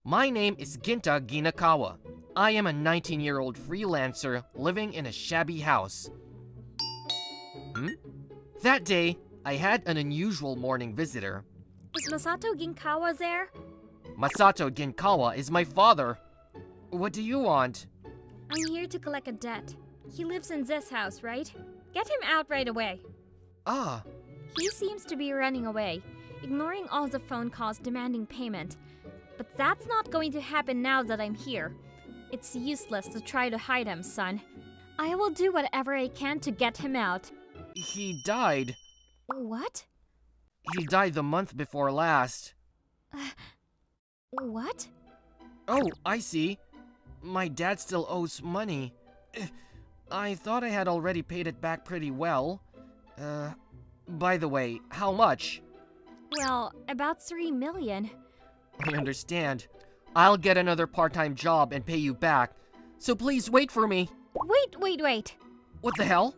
My name is Ginta Ginakawa. I am a 19-year-old freelancer living in a shabby house. That day, I had an unusual morning visitor. Is Masato Ginkawa there? Masato Ginkawa is my father. What do you want? I'm here to collect a debt. He lives in this house, right? Get him out right away. Ah, He seems to be running away, ignoring all the phone calls demanding payment. But that's not going to happen now that I'm here. It's useless to try to hide him, son. I will do whatever I can to get him out. he died. What? He died the month before last. What? Oh, I see. My dad still owes money. I thought I had already paid it back pretty well. By the way, how much? Well, about 3 million. I understand. I'll get another part-time job and pay you back. So please wait for me. Wait. What the hell?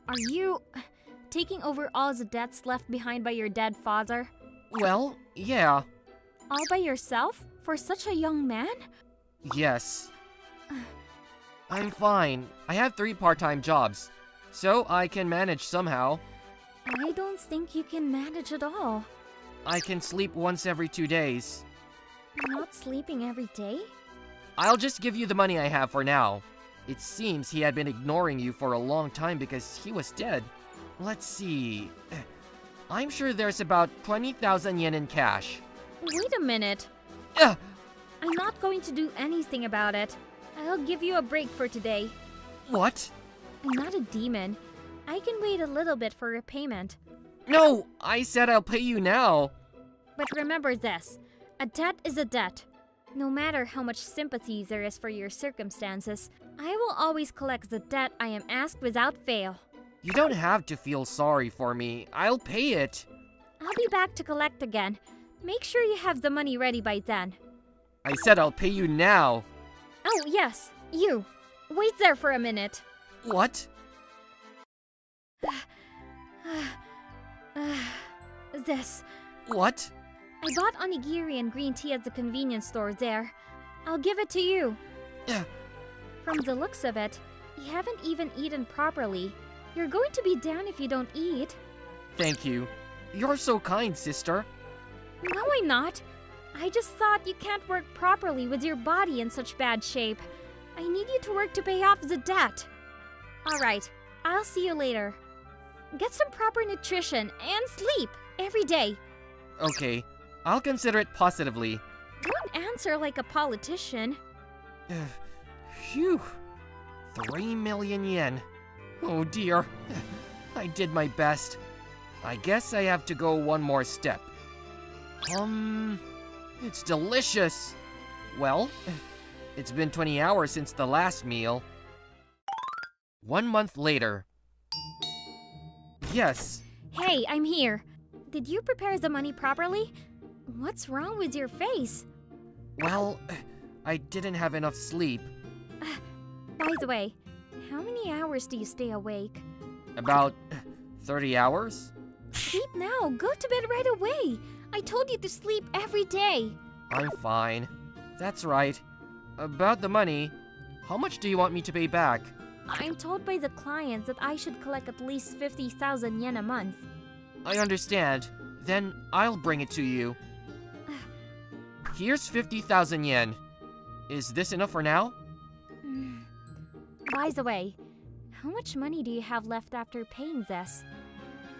Are you taking over all the debts left behind by your dead father? Well, yeah. All by yourself? For such a young man? Yes. I'm fine. I have 3 part-time jobs, so I can manage somehow. I don't think you can manage at all. I can sleep once every 2 days. Not sleeping every day? I'll just give you the money I have for now. It seems he had been ignoring you for a long time because he was dead. Let's see. I'm sure there's about 20,000 yen in cash. Wait a minute. Ugh! I'm not going to do anything about it. I'll give you a break for today. What? I'm not a demon. I can wait a little bit for repayment. No! I said I'll pay you now. But remember this. A debt is a debt. No matter how much sympathy there is for your circumstances, I will always collect the debt I am asked without fail. You don't have to feel sorry for me. I'll pay it. I'll be back to collect again. Make sure you have the money ready by then. I said I'll pay you now. Oh, yes, you. Wait there for a minute. What? This. What? I bought onigiri and green tea at the convenience store there. I'll give it to you. From the looks of it, you haven't even eaten properly. You're going to be down if you don't eat. Thank you. You're so kind, sister. No, I'm not. I just thought you can't work properly with your body in such bad shape. I need you to work to pay off the debt. Alright, I'll see you later. Get some proper nutrition and sleep every day. Okay, I'll consider it positively. Don't answer like a politician. Phew. 3 million yen. Oh dear. I did my best. I guess I have to go one more step. It's delicious. Well, it's been 20 hours since the last meal. 1 month later. Yes. Hey, I'm here. Did you prepare the money properly? What's wrong with your face? Well, I didn't have enough sleep. By the way, how many hours do you stay awake? About 30 hours? Sleep now. Go to bed right away. I told you to sleep every day. I'm fine. That's right. About the money, how much do you want me to pay back? I'm told by the clients that I should collect at least 50,000 yen a month. I understand. Then I'll bring it to you. Here's 50,000 yen. Is this enough for now? By the way, how much money do you have left after paying this?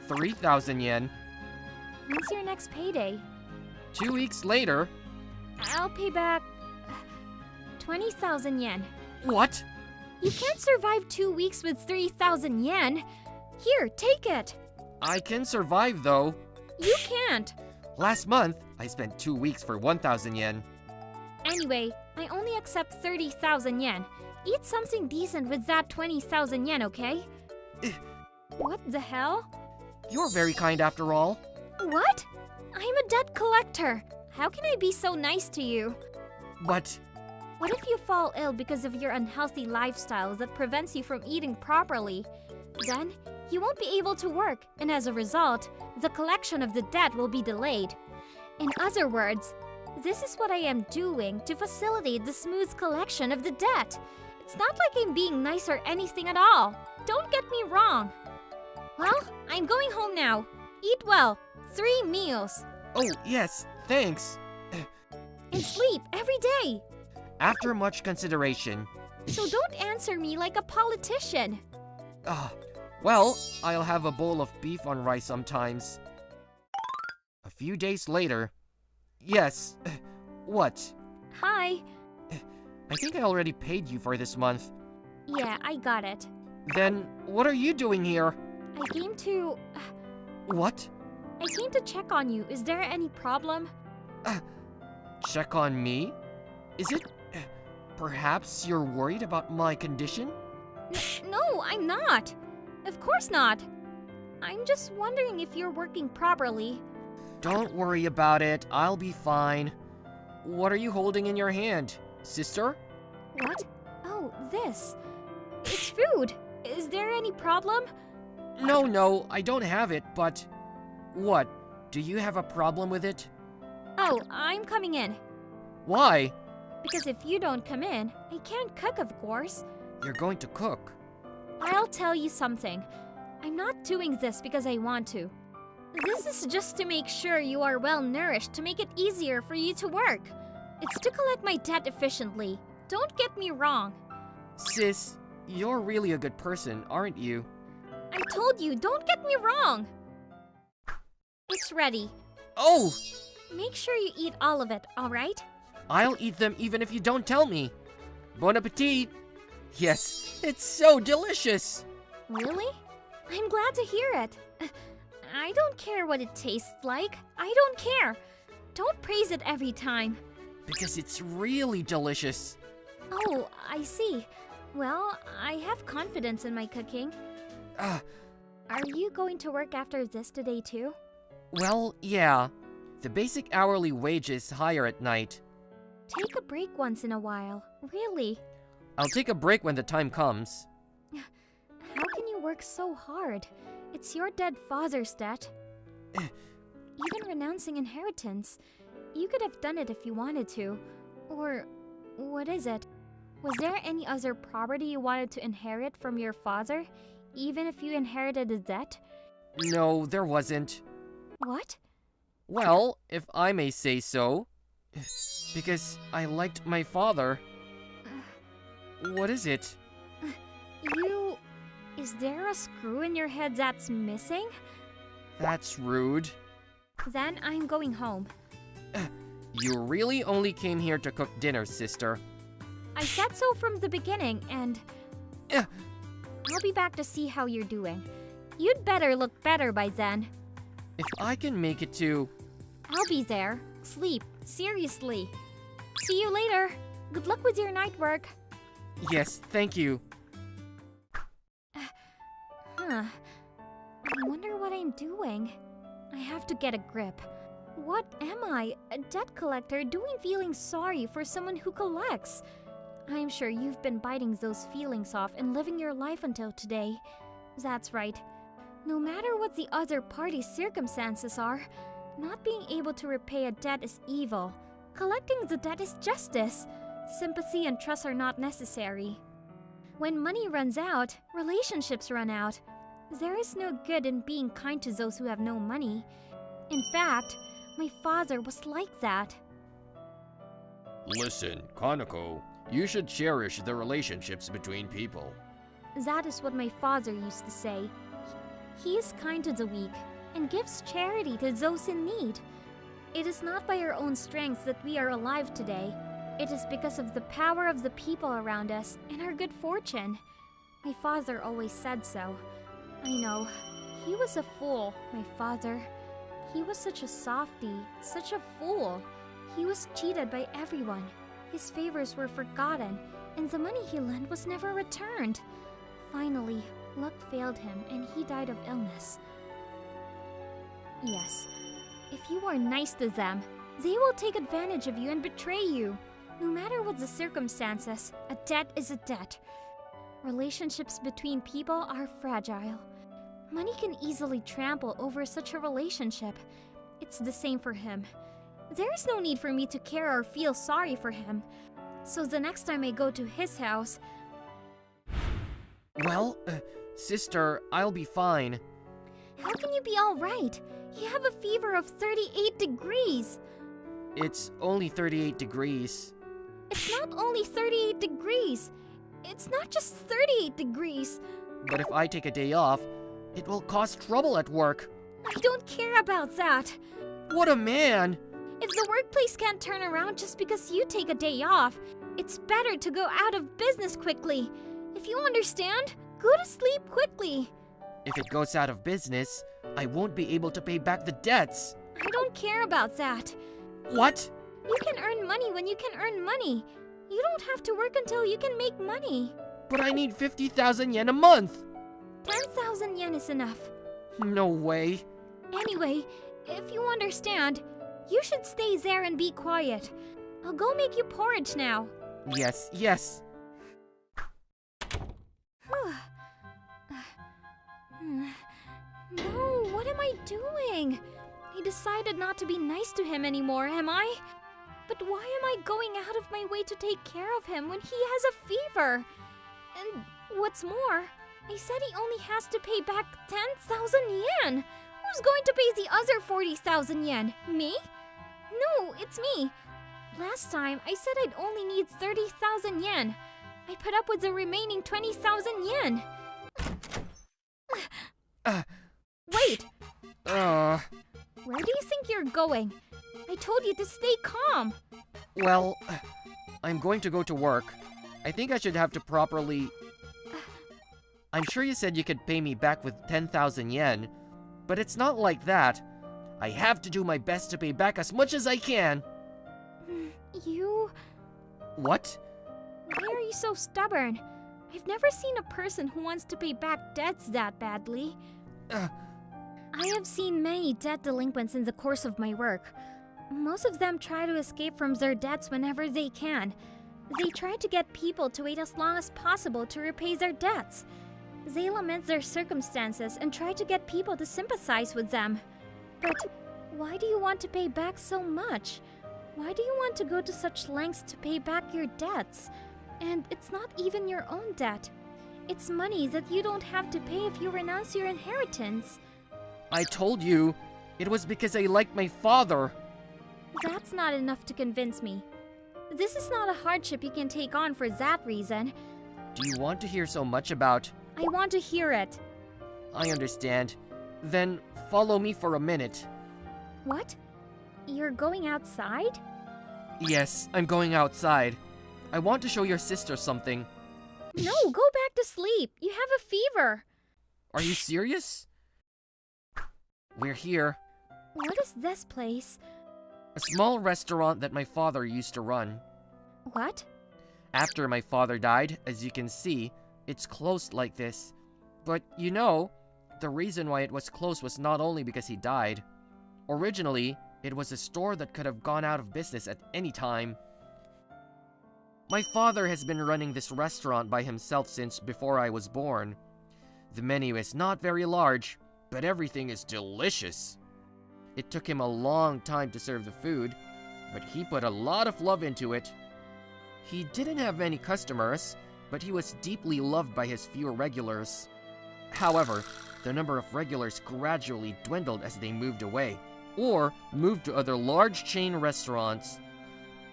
3,000 yen. When's your next payday? 2 weeks later. I'll pay back 20,000 yen. What? You can't survive 2 weeks with 3,000 yen. Here, take it. I can survive though. You can't. Last month, I spent 2 weeks for 1,000 yen. Anyway, I only accept 30,000 yen. Eat something decent with that 20,000 yen, okay? What the hell? You're very kind after all. What? I'm a debt collector. How can I be so nice to you? But What if you fall ill because of your unhealthy lifestyle that prevents you from eating properly? Then, you won't be able to work, and as a result, the collection of the debt will be delayed. In other words, This is what I am doing to facilitate the smooth collection of the debt. It's not like I'm being nice or anything at all. Don't get me wrong. Well, I'm going home now. Eat well. 3 meals. Oh, yes, thanks. And sleep every day. After much consideration. So don't answer me like a politician. Well, I'll have a bowl of beef on rice sometimes. A few days later. Yes. What? Hi. I think I already paid you for this month. Yeah, I got it. Then, what are you doing here? I came to... What? I came to check on you. Is there any problem? Check on me? Is it... perhaps you're worried about my condition? No, I'm not. Of course not. I'm just wondering if you're working properly. Don't worry about it. I'll be fine. What are you holding in your hand, sister? What? Oh, this. It's food. Is there any problem? No, I don't have it, but... What? Do you have a problem with it? Oh, I'm coming in. Why? Because if you don't come in, I can't cook, of course. You're going to cook. I'll tell you something. I'm not doing this because I want to. This is just to make sure you are well nourished to make it easier for you to work. It's to collect my debt efficiently. Don't get me wrong. Sis, you're really a good person, aren't you? I told you, don't get me wrong. It's ready. Oh! Make sure you eat all of it, alright? I'll eat them even if you don't tell me. Bon appetit! Yes, it's so delicious! Really? I'm glad to hear it. I don't care what it tastes like. I don't care. Don't praise it every time. Because it's really delicious. Oh, I see. Well, I have confidence in my cooking. Ah, Are you going to work after this today too? well, yeah. The basic hourly wage is higher at night. Take a break once in a while. Really. I'll take a break when the time comes. How can you work so hard? It's your dead father's debt. Even renouncing inheritance. You could have done it if you wanted to. Or, what is it? Was there any other property you wanted to inherit from your father, even if you inherited a debt? No, there wasn't. What? Well, if I may say so. Because I liked my father. What is it? You... Is there a screw in your head that's missing? That's rude. Then I'm going home. You really only came here to cook dinner, sister. I said so from the beginning, and... Eh. I'll be back to see how you're doing. You'd better look better by then. If I can make it to... I'll be there. Sleep. Seriously. See you later. Good luck with your night work. Yes, thank you. I wonder what I'm doing. I have to get a grip. What am I? A debt collector doing feeling sorry for someone who collects? I'm sure you've been biting those feelings off and living your life until today. That's right. No matter what the other party's circumstances are, not being able to repay a debt is evil. Collecting the debt is justice. Sympathy and trust are not necessary. When money runs out, relationships run out. There is no good in being kind to those who have no money. In fact, my father was like that. Listen, Kanako, you should cherish the relationships between people. That is what my father used to say. He is kind to the weak and gives charity to those in need. It is not by our own strength that we are alive today. It is because of the power of the people around us and our good fortune. My father always said so. I know. He was a fool, my father. He was such a softie, such a fool. He was cheated by everyone. His favors were forgotten, and the money he lent was never returned. Finally, luck failed him, and he died of illness. Yes, if you are nice to them, they will take advantage of you and betray you. No matter what the circumstances, a debt is a debt. Relationships between people are fragile. Money can easily trample over such a relationship. It's the same for him. There is no need for me to care or feel sorry for him. So the next time I go to his house... Well, sister, I'll be fine. How can you be alright? You have a fever of 38 degrees. It's only 38 degrees. It's not only 38 degrees. It's not just 38 degrees. But if I take a day off, it will cause trouble at work. I don't care about that. What a man! If the workplace can't turn around just because you take a day off, it's better to go out of business quickly. If you understand, go to sleep quickly. If it goes out of business, I won't be able to pay back the debts. I don't care about that. What? You can earn money when you can earn money. You don't have to work until you can make money. But I need 50,000 yen a month. 10,000 yen is enough. No way. Anyway, if you understand, you should stay there and be quiet. I'll go make you porridge now. Yes, yes. No, what am I doing? I decided not to be nice to him anymore, am I? But why am I going out of my way to take care of him when he has a fever? And what's more, I said he only has to pay back 10,000 yen. Who's going to pay the other 40,000 yen? Me? No, it's me. Last time, I said I'd only need 30,000 yen. I put up with the remaining 20,000 yen. Wait! Where do you think you're going? I told you to stay calm. Well, I'm going to go to work. I think I should have to properly... I'm sure you said you could pay me back with 10,000 yen, but it's not like that. I have to do my best to pay back as much as I can. You... What? Why are you so stubborn? I've never seen a person who wants to pay back debts that badly. I have seen many debt delinquents in the course of my work. Most of them try to escape from their debts whenever they can. They try to get people to wait as long as possible to repay their debts. They lament their circumstances and try to get people to sympathize with them. But why do you want to pay back so much? Why do you want to go to such lengths to pay back your debts? And it's not even your own debt. It's money that you don't have to pay if you renounce your inheritance. I told you, it was because I liked my father. That's not enough to convince me. This is not a hardship you can take on for that reason. Do you want to hear so much about... I want to hear it. I understand. Then follow me for a minute. What? You're going outside? Yes, I'm going outside. I want to show your sister something. No, go back to sleep. You have a fever. Are you serious? We're here. What is this place? A small restaurant that my father used to run. What? After my father died, as you can see, it's closed like this. But you know, the reason why it was closed was not only because he died. Originally, it was a store that could have gone out of business at any time. My father has been running this restaurant by himself since before I was born. The menu is not very large, but everything is delicious. It took him a long time to serve the food, but he put a lot of love into it. He didn't have many customers, but he was deeply loved by his few regulars. However, the number of regulars gradually dwindled as they moved away, or moved to other large chain restaurants.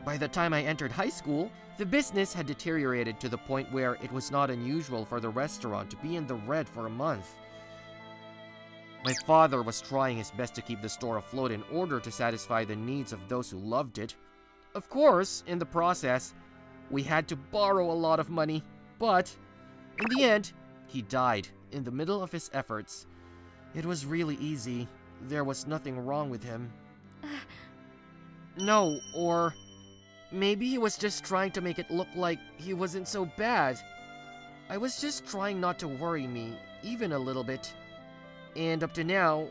By the time I entered high school, the business had deteriorated to the point where it was not unusual for the restaurant to be in the red for a month. My father was trying his best to keep the store afloat in order to satisfy the needs of those who loved it. Of course, in the process, we had to borrow a lot of money, but in the end, he died in the middle of his efforts. It was really easy. There was nothing wrong with him. No, or maybe he was just trying to make it look like he wasn't so bad. I was just trying not to worry me, even a little bit. And up to now,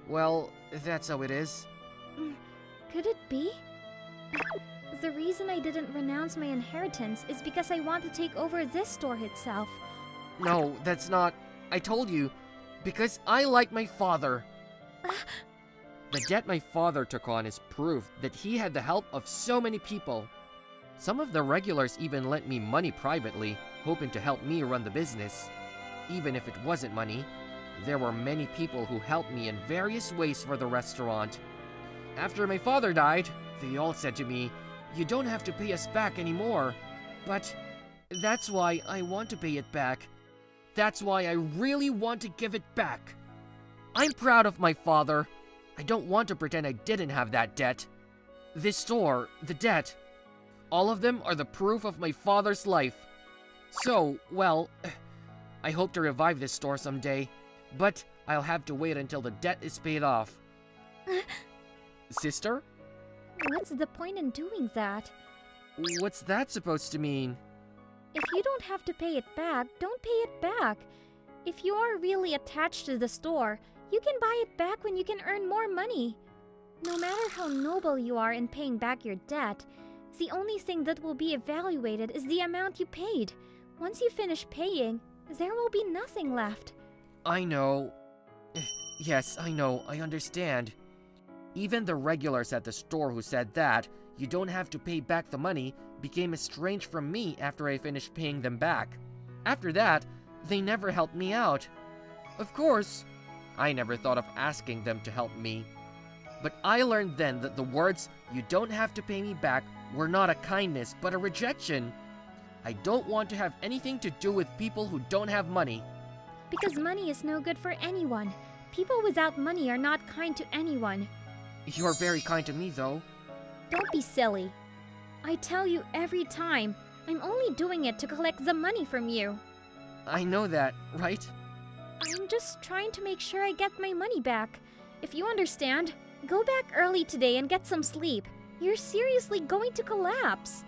well, that's how it is. Could it be? The reason I didn't renounce my inheritance is because I want to take over this store itself. No, that's not... I told you, because I like my father. The debt my father took on is proof that he had the help of so many people. Some of the regulars even lent me money privately, hoping to help me run the business. Even if it wasn't money, there were many people who helped me in various ways for the restaurant. After my father died, they all said to me, "You don't have to pay us back anymore." But that's why I want to pay it back. That's why I really want to give it back. I'm proud of my father. I don't want to pretend I didn't have that debt. This store, the debt, all of them are the proof of my father's life. So, well, I hope to revive this store someday, but I'll have to wait until the debt is paid off. Sister? What's the point in doing that? What's that supposed to mean? If you don't have to pay it back, don't pay it back. If you are really attached to the store, you can buy it back when you can earn more money. No matter how noble you are in paying back your debt, the only thing that will be evaluated is the amount you paid. Once you finish paying, there will be nothing left. I know. Yes, I know, I understand. Even the regulars at the store who said that you don't have to pay back the money became estranged from me after I finished paying them back. After that, they never helped me out. Of course, I never thought of asking them to help me. But I learned then that the words, "You don't have to pay me back," were not a kindness, but a rejection. I don't want to have anything to do with people who don't have money. Because money is no good for anyone. People without money are not kind to anyone. You're very kind to me, though. Don't be silly. I tell you every time, I'm only doing it to collect the money from you. I know that, right? I'm just trying to make sure I get my money back. If you understand, go back early today and get some sleep. You're seriously going to collapse.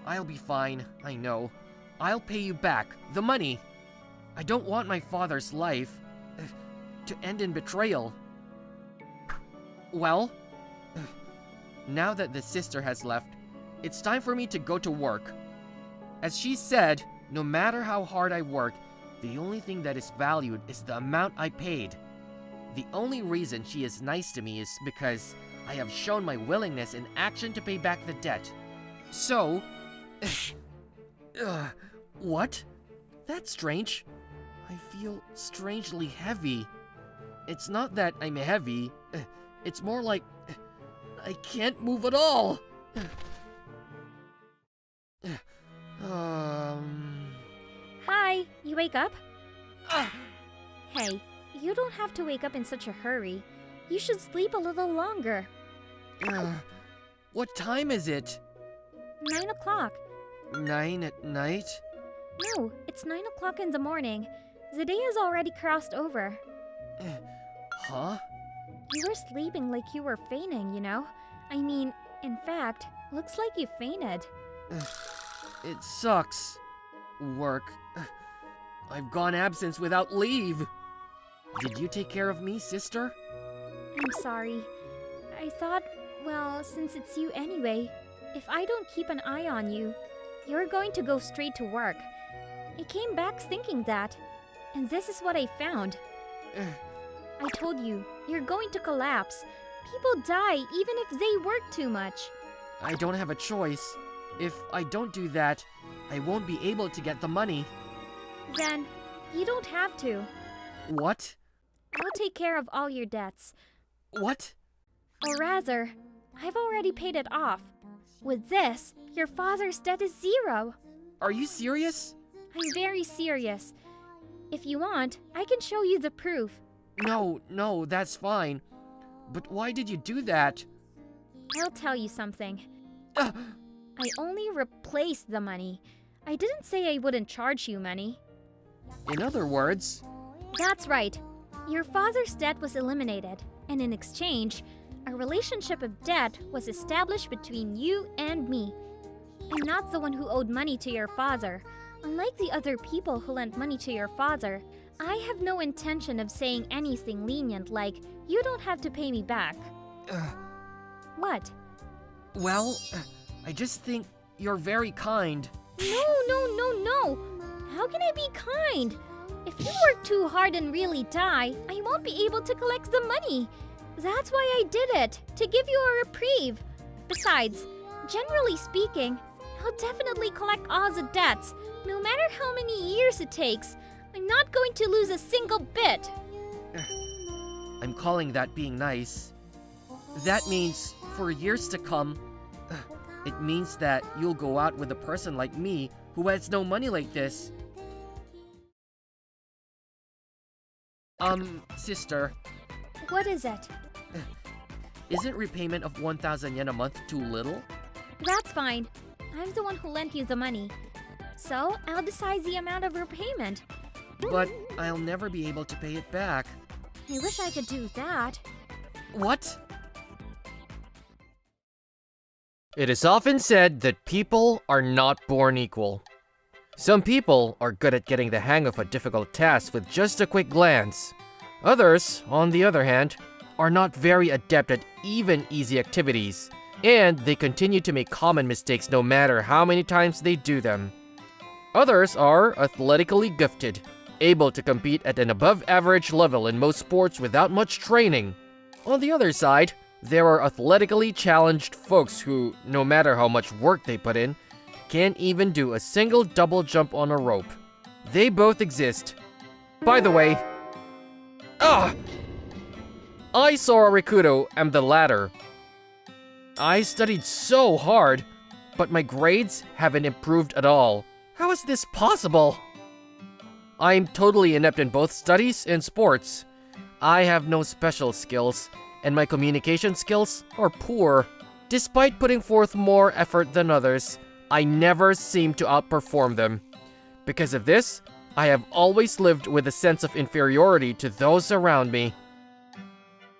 I'll be fine, I know. I'll pay you back, the money. I don't want my father's life to end in betrayal. Well, now that the sister has left, it's time for me to go to work. As she said, no matter how hard I work, the only thing that is valued is the amount I paid. The only reason she is nice to me is because I have shown my willingness in action to pay back the debt. So, what? That's strange. I feel strangely heavy. It's not that I'm heavy, it's more like I can't move at all. Hi, you wake up? Hey, you don't have to wake up in such a hurry. You should sleep a little longer. What time is it? 9 o'clock. 9 at night? No, it's 9 o'clock in the morning. The day has already crossed over. Huh? You were sleeping like you were fainting, you know? I mean, in fact, looks like you fainted. It sucks. Work. I've gone absence without leave. Did you take care of me, sister? I'm sorry. I thought, well, since it's you anyway, if I don't keep an eye on you, you're going to go straight to work. I came back thinking that, and this is what I found. I told you, you're going to collapse. People die even if they work too much. I don't have a choice. If I don't do that, I won't be able to get the money. Then, you don't have to. What? I'll take care of all your debts. What? Or rather, I've already paid it off. With this, your father's debt is 0. Are you serious? I'm very serious. If you want, I can show you the proof. No, that's fine. But why did you do that? I'll tell you something. I only replaced the money. I didn't say I wouldn't charge you money. In other words... That's right. Your father's debt was eliminated, and in exchange, a relationship of debt was established between you and me. I'm not the one who owed money to your father. Unlike the other people who lent money to your father, I have no intention of saying anything lenient like, you don't have to pay me back. What? Well, I just think you're very kind. No. How can I be kind? If you work too hard and really die, I won't be able to collect the money. That's why I did it, to give you a reprieve. Besides, generally speaking, I'll definitely collect all the debts, no matter how many years it takes. I'm not going to lose a single bit. I'm calling that being nice. That means, for years to come, it means that you'll go out with a person like me who has no money like this. Sister, What is it? isn't repayment of 1,000 yen a month too little? That's fine. I'm the one who lent you the money. So, I'll decide the amount of repayment. But I'll never be able to pay it back. I wish I could do that. What? It is often said that people are not born equal. Some people are good at getting the hang of a difficult task with just a quick glance. Others, on the other hand, are not very adept at even easy activities, and they continue to make common mistakes no matter how many times they do them. Others are athletically gifted, able to compete at an above-average level in most sports without much training. On the other side, there are athletically challenged folks who, no matter how much work they put in, can't even do a single double jump on a rope. They both exist. By the way, I, Sora Rikudo, am the latter. I studied so hard, but my grades haven't improved at all. How is this possible? I'm totally inept in both studies and sports. I have no special skills, and my communication skills are poor. Despite putting forth more effort than others, I never seem to outperform them. Because of this, I have always lived with a sense of inferiority to those around me.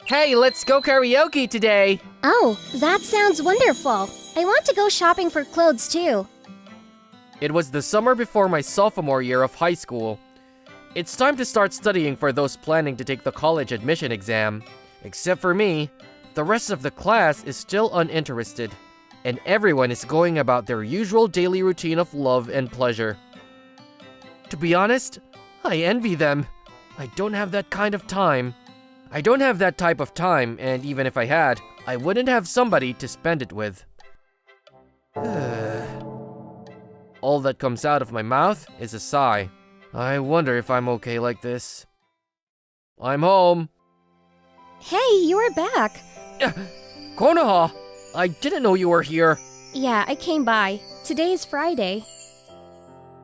Hey, let's go karaoke today! Oh, that sounds wonderful. I want to go shopping for clothes too. It was the summer before my sophomore year of high school. It's time to start studying for those planning to take the college admission exam. Except for me, the rest of the class is still uninterested, and everyone is going about their usual daily routine of love and pleasure. To be honest, I envy them. I don't have that kind of time. I don't have that type of time, and even if I had, I wouldn't have somebody to spend it with. All that comes out of my mouth is a sigh. I wonder if I'm okay like this. I'm home. Hey, you are back. Konoha, I didn't know you were here. Yeah, I came by. Today is Friday.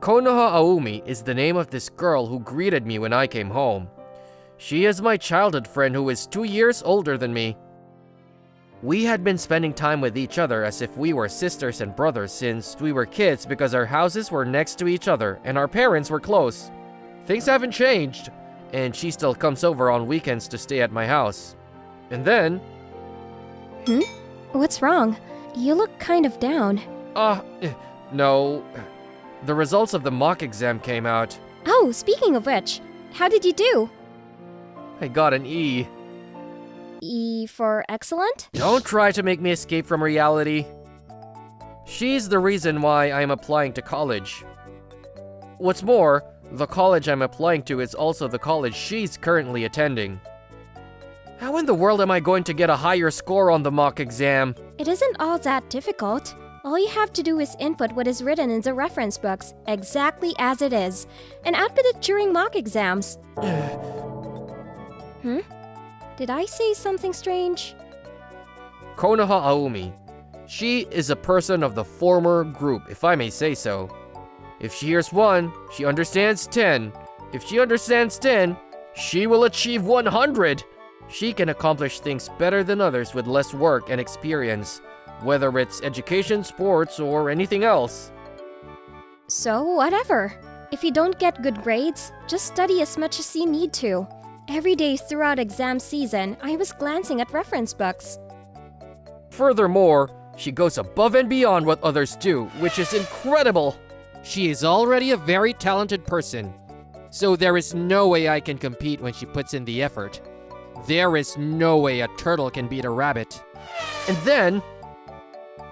Konoha Aomi is the name of this girl who greeted me when I came home. She is my childhood friend who is 2 years older than me. We had been spending time with each other as if we were sisters and brothers since we were kids because our houses were next to each other and our parents were close. Things haven't changed, and she still comes over on weekends to stay at my house. And then... What's wrong? You look kind of down. No. The results of the mock exam came out. Oh, speaking of which, how did you do? I got an E. E for excellent? Don't try to make me escape from reality. She's the reason why I'm applying to college. What's more, the college I'm applying to is also the college she's currently attending. How in the world am I going to get a higher score on the mock exam? It isn't all that difficult. All you have to do is input what is written in the reference books, exactly as it is, and output it during mock exams. Did I say something strange? Konoha Aomi. She is a person of the former group, if I may say so. If she hears 1, she understands 10. If she understands 10, she will achieve 100. She can accomplish things better than others with less work and experience, whether it's education, sports, or anything else. So, whatever. If you don't get good grades, just study as much as you need to. Every day throughout exam season, I was glancing at reference books. Furthermore, she goes above and beyond what others do, which is incredible. She is already a very talented person, so there is no way I can compete when she puts in the effort. There is no way a turtle can beat a rabbit. And then...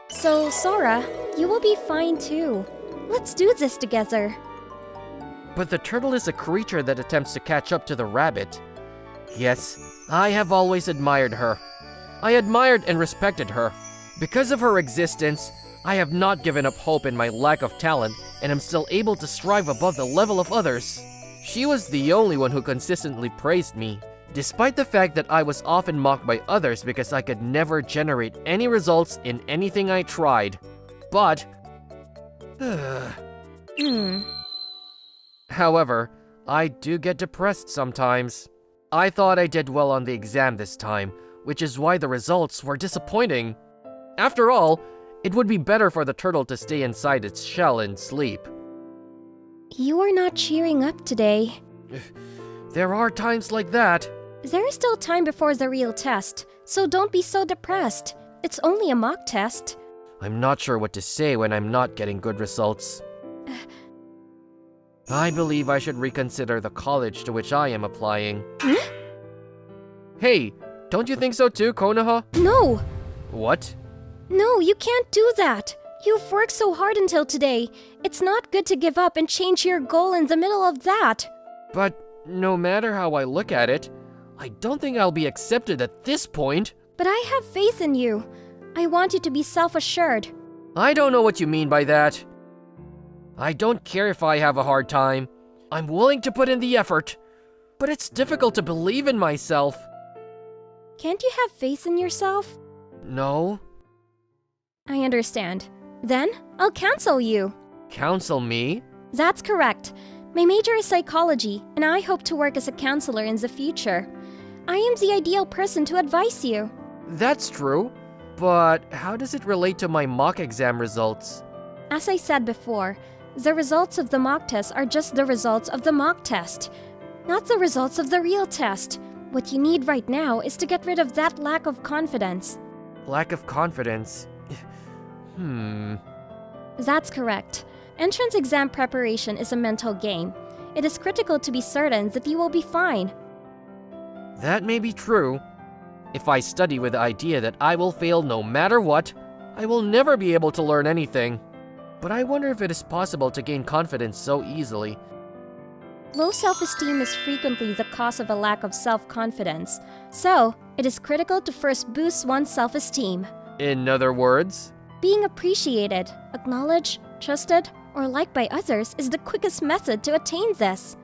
So, Sora, you will be fine too. Let's do this together. But the turtle is a creature that attempts to catch up to the rabbit. Yes, I have always admired her. I admired and respected her. Because of her existence, I have not given up hope in my lack of talent and am still able to strive above the level of others. She was the only one who consistently praised me, despite the fact that I was often mocked by others because I could never generate any results in anything I tried. But... However, I do get depressed sometimes. I thought I did well on the exam this time, which is why the results were disappointing. After all, it would be better for the turtle to stay inside its shell and sleep. You are not cheering up today. There are times like that. There is still time before the real test, so don't be so depressed. It's only a mock test. I'm not sure what to say when I'm not getting good results. I believe I should reconsider the college to which I am applying. Hey, don't you think so too, Konoha? No! What? No, you can't do that. You've worked so hard until today. It's not good to give up and change your goal in the middle of that. But no matter how I look at it, I don't think I'll be accepted at this point. But I have faith in you. I want you to be self-assured. I don't know what you mean by that. I don't care if I have a hard time. I'm willing to put in the effort. But it's difficult to believe in myself. Can't you have faith in yourself? No. I understand. Then, I'll counsel you. Counsel me? That's correct. My major is psychology, and I hope to work as a counselor in the future. I am the ideal person to advise you. That's true. But how does it relate to my mock exam results? As I said before, the results of the mock test are just the results of the mock test, not the results of the real test. What you need right now is to get rid of that lack of confidence. Lack of confidence? That's correct. Entrance exam preparation is a mental game. It is critical to be certain that you will be fine. That may be true. If I study with the idea that I will fail no matter what, I will never be able to learn anything. But I wonder if it is possible to gain confidence so easily. Low self-esteem is frequently the cause of a lack of self-confidence, so it is critical to first boost one's self-esteem. In other words? Being appreciated, acknowledged, trusted, or liked by others is the quickest method to attain this.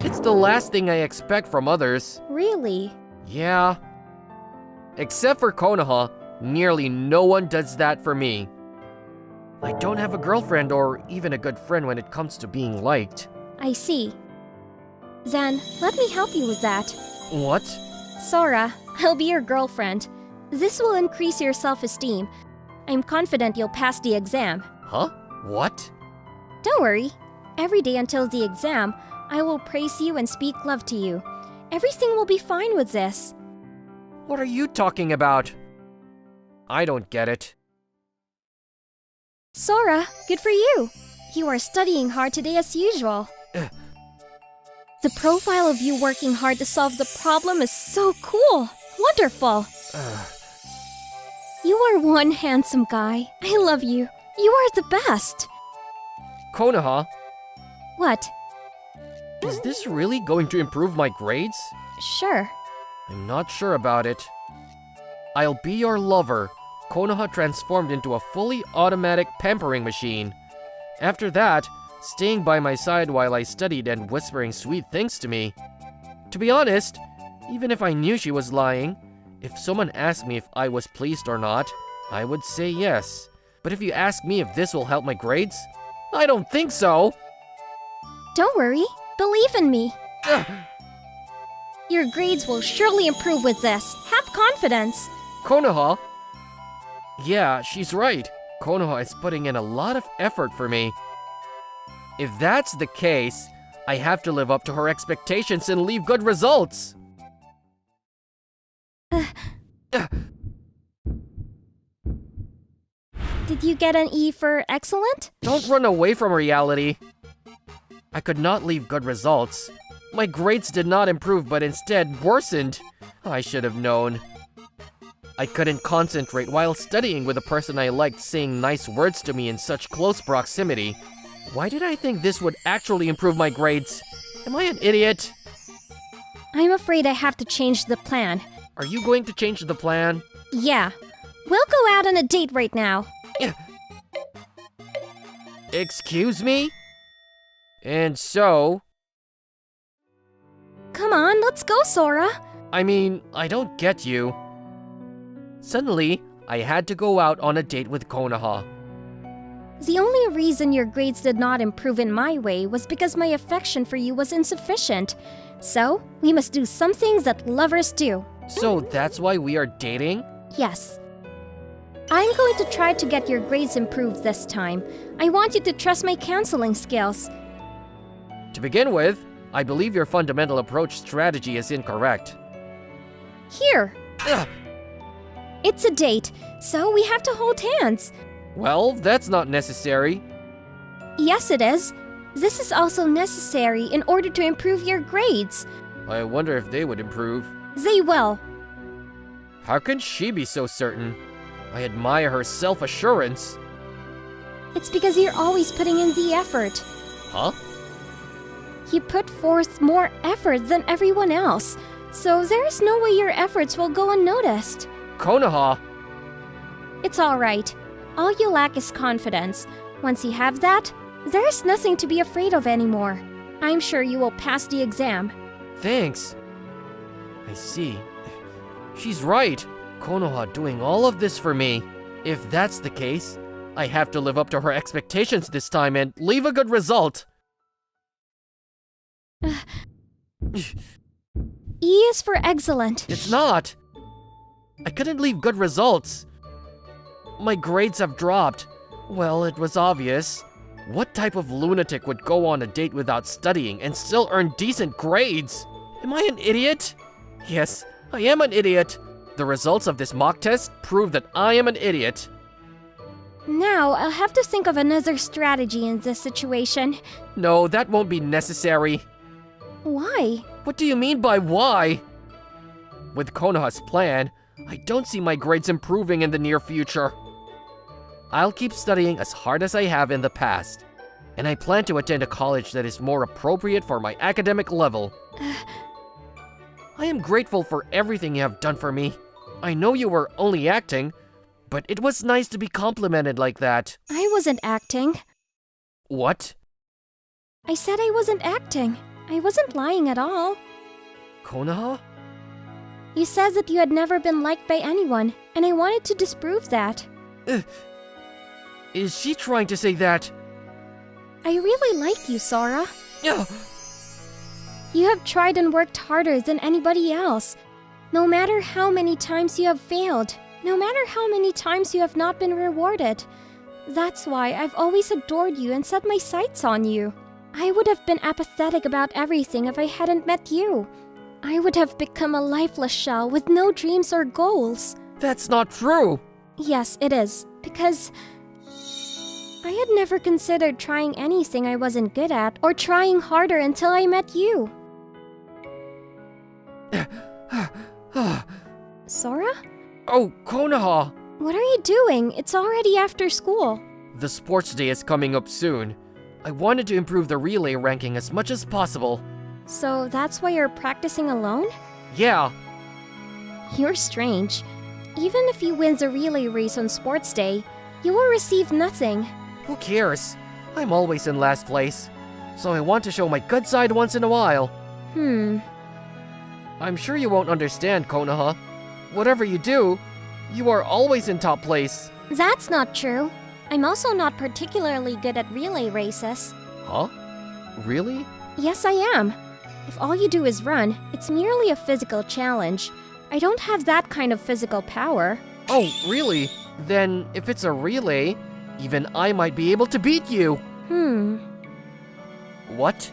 It's the last thing I expect from others. Really? Yeah. Except for Konoha, nearly no one does that for me. I don't have a girlfriend or even a good friend when it comes to being liked. I see. Then, let me help you with that. What? Sora, I'll be your girlfriend. This will increase your self-esteem. I'm confident you'll pass the exam. Huh? What? Don't worry. Every day until the exam, I will praise you and speak love to you. Everything will be fine with this. What are you talking about? I don't get it. Sora, good for you. You are studying hard today as usual. The profile of you working hard to solve the problem is so cool. Wonderful. You are one handsome guy. I love you. You are the best. Konoha, What? is this really going to improve my grades? Sure. I'm not sure about it. I'll be your lover. Konoha transformed into a fully automatic pampering machine. After that, staying by my side while I studied and whispering sweet things to me. To be honest, even if I knew she was lying, if someone asked me if I was pleased or not, I would say yes. But if you ask me if this will help my grades, I don't think so. Don't worry. Believe in me. Your grades will surely improve with this. Have confidence. Konoha? Yeah, she's right. Konoha is putting in a lot of effort for me. If that's the case, I have to live up to her expectations and leave good results. Did you get an E for excellent? Don't run away from reality. I could not leave good results. My grades did not improve but instead worsened. I should have known. I couldn't concentrate while studying with a person I liked saying nice words to me in such close proximity. Why did I think this would actually improve my grades? Am I an idiot? I'm afraid I have to change the plan. Are you going to change the plan? Yeah. We'll go out on a date right now. Excuse me? And so... Come on, let's go, Sora. I mean, I don't get you. Suddenly, I had to go out on a date with Konoha. The only reason your grades did not improve in my way was because my affection for you was insufficient. So, we must do some things that lovers do. So that's why we are dating? Yes. I'm going to try to get your grades improved this time. I want you to trust my counseling skills. To begin with, I believe your fundamental approach strategy is incorrect. Here. Ugh. It's a date, so we have to hold hands. Well, that's not necessary. Yes, it is. This is also necessary in order to improve your grades. I wonder if they would improve. They will. How can she be so certain? I admire her self-assurance. It's because you're always putting in the effort. Huh? You put forth more effort than everyone else, so there is no way your efforts will go unnoticed. Konoha! It's alright. All you lack is confidence. Once you have that, there is nothing to be afraid of anymore. I'm sure you will pass the exam. Thanks. I see. She's right. Konoha doing all of this for me. If that's the case, I have to live up to her expectations this time and leave a good result. E is for excellent. It's not. I couldn't leave good results. My grades have dropped. Well, it was obvious. What type of lunatic would go on a date without studying and still earn decent grades? Am I an idiot? Yes, I am an idiot. The results of this mock test prove that I am an idiot. Now, I'll have to think of another strategy in this situation. No, that won't be necessary. Why? What do you mean by why? With Konoha's plan, I don't see my grades improving in the near future. I'll keep studying as hard as I have in the past, and I plan to attend a college that is more appropriate for my academic level. I am grateful for everything you have done for me. I know you were only acting, but it was nice to be complimented like that. I wasn't acting. What? I said I wasn't acting. I wasn't lying at all. Konoha? You said that you had never been liked by anyone, and I wanted to disprove that. Is she trying to say that? I really like you, Sora. Ugh. You have tried and worked harder than anybody else. No matter how many times you have failed, no matter how many times you have not been rewarded. That's why I've always adored you and set my sights on you. I would have been apathetic about everything if I hadn't met you. I would have become a lifeless shell with no dreams or goals. That's not true. Yes, it is, because I had never considered trying anything I wasn't good at or trying harder until I met you. Sora? Oh, Konoha! What are you doing? It's already after school. The sports day is coming up soon. I wanted to improve the relay ranking as much as possible. So that's why you're practicing alone? Yeah. You're strange. Even if you win the relay race on sports day, you will receive nothing. Who cares? I'm always in last place. So I want to show my good side once in a while. I'm sure you won't understand, Konoha. Whatever you do, you are always in top place. That's not true. I'm also not particularly good at relay races. Huh? Really? Yes, I am. If all you do is run, it's merely a physical challenge. I don't have that kind of physical power. Oh, really? Then, if it's a relay, even I might be able to beat you. What?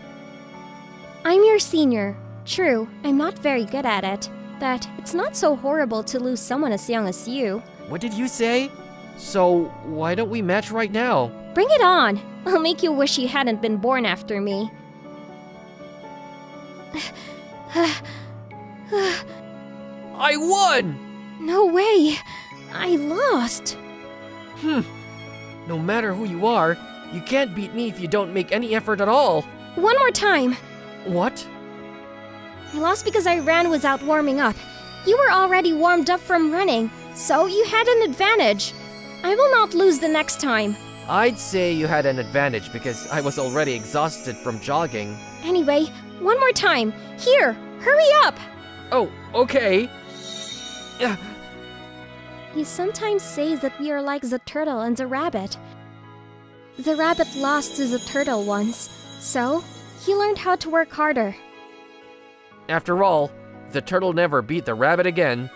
I'm your senior. True, I'm not very good at it, but it's not so horrible to lose someone as young as you. What did you say? So, why don't we match right now? Bring it on! I'll make you wish you hadn't been born after me. I won! No way! I lost! No matter who you are, you can't beat me if you don't make any effort at all. One more time! What? I lost because I ran without warming up. You were already warmed up from running, so you had an advantage. I will not lose the next time. I'd say you had an advantage because I was already exhausted from jogging. Anyway, one more time. Here, hurry up! Oh, okay. He sometimes says that we are like the turtle and the rabbit. The rabbit lost to the turtle once, so he learned how to work harder. After all, the turtle never beat the rabbit again.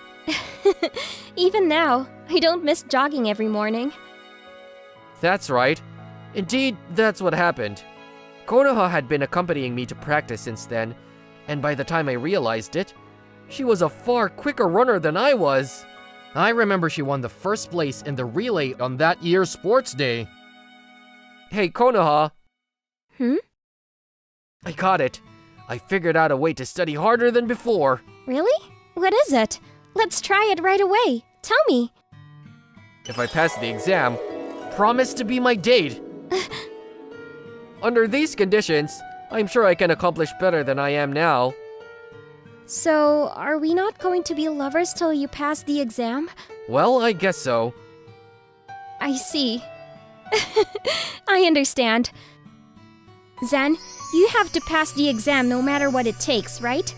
Even now, I don't miss jogging every morning. That's right. Indeed, that's what happened. Konoha had been accompanying me to practice since then, and by the time I realized it, she was a far quicker runner than I was. I remember she won the first place in the relay on that year's sports day. Hey, Konoha. I caught it. I figured out a way to study harder than before. Really? What is it? Let's try it right away. Tell me. If I pass the exam, promise to be my date. Under these conditions, I'm sure I can accomplish better than I am now. So, are we not going to be lovers till you pass the exam? Well, I guess so. I see. I understand. Zen, you have to pass the exam no matter what it takes, right?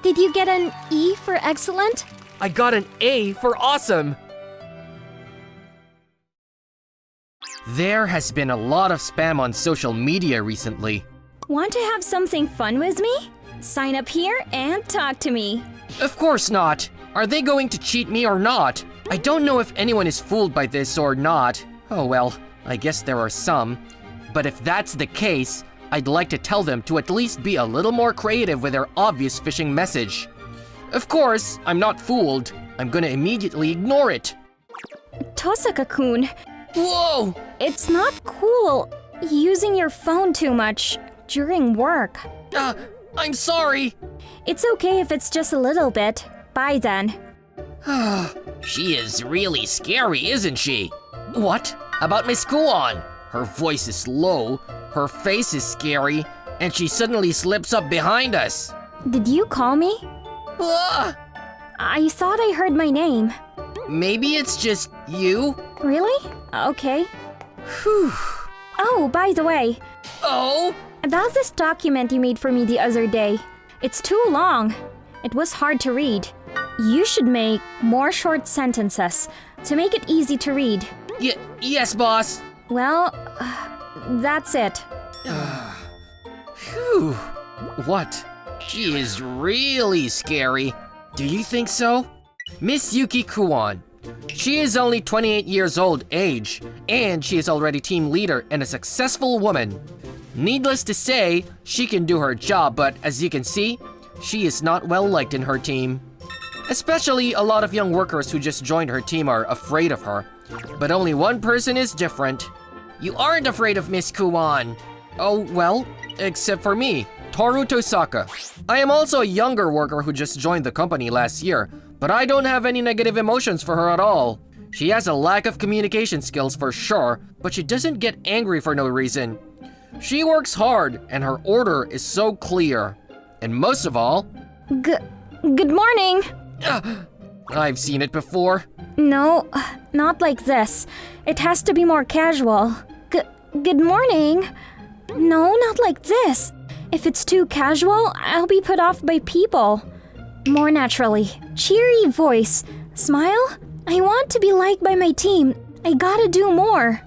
Did you get an E for excellent? I got an A for awesome! There has been a lot of spam on social media recently. Want to have something fun with me? Sign up here and talk to me. Of course not! Are they going to cheat me or not? I don't know if anyone is fooled by this or not. Oh well, I guess there are some. But if that's the case, I'd like to tell them to at least be a little more creative with their obvious phishing message. Of course, I'm not fooled. I'm gonna immediately ignore it. Tosaka-kun, Whoa! it's not cool using your phone too much during work. I'm sorry! It's okay if it's just a little bit. Bye then. She is really scary, isn't she? What? About Miss Kuon? Her voice is low, her face is scary, and she suddenly slips up behind us. Did you call me? Ah! I thought I heard my name. Maybe it's just you? Really? Okay. Whew. Oh, by the way, Oh? about this document you made for me the other day. It's too long. It was hard to read. You should make more short sentences to make it easy to read. Yes, boss. Well, that's it. Phew. What? She is really scary. Do you think so? Miss Yuki Kuon. She is only 28 years old age, and she is already team leader and a successful woman. Needless to say, she can do her job, but as you can see, she is not well liked in her team. Especially a lot of young workers who just joined her team are afraid of her. But only one person is different. You aren't afraid of Miss Kuon. Oh, well, except for me, Toru Tosaka. I am also a younger worker who just joined the company last year, but I don't have any negative emotions for her at all. She has a lack of communication skills for sure, but she doesn't get angry for no reason. She works hard, and her order is so clear. And most of all... Good morning! I've seen it before. No, not like this. It has to be more casual. Good morning? No, not like this. If it's too casual, I'll be put off by people. More naturally. Cheery voice. Smile? I want to be liked by my team. I gotta do more.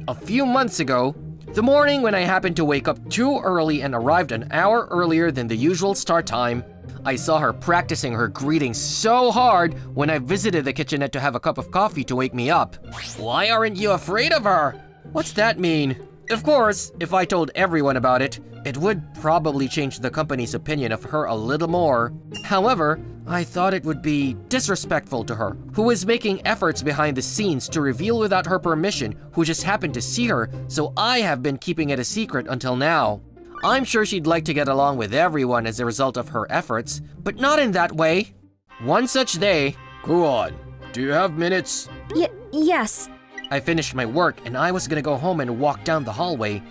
A few months ago, the morning when I happened to wake up too early and arrived an hour earlier than the usual start time, I saw her practicing her greetings so hard when I visited the kitchenette to have a cup of coffee to wake me up. Why aren't you afraid of her? What's that mean? Of course, if I told everyone about it, it would probably change the company's opinion of her a little more. However, I thought it would be disrespectful to her, who is making efforts behind the scenes to reveal without her permission who just happened to see her, so I have been keeping it a secret until now. I'm sure she'd like to get along with everyone as a result of her efforts, but not in that way. One such day... Go on. Do you have minutes? Yes. I finished my work and I was gonna go home and walk down the hallway.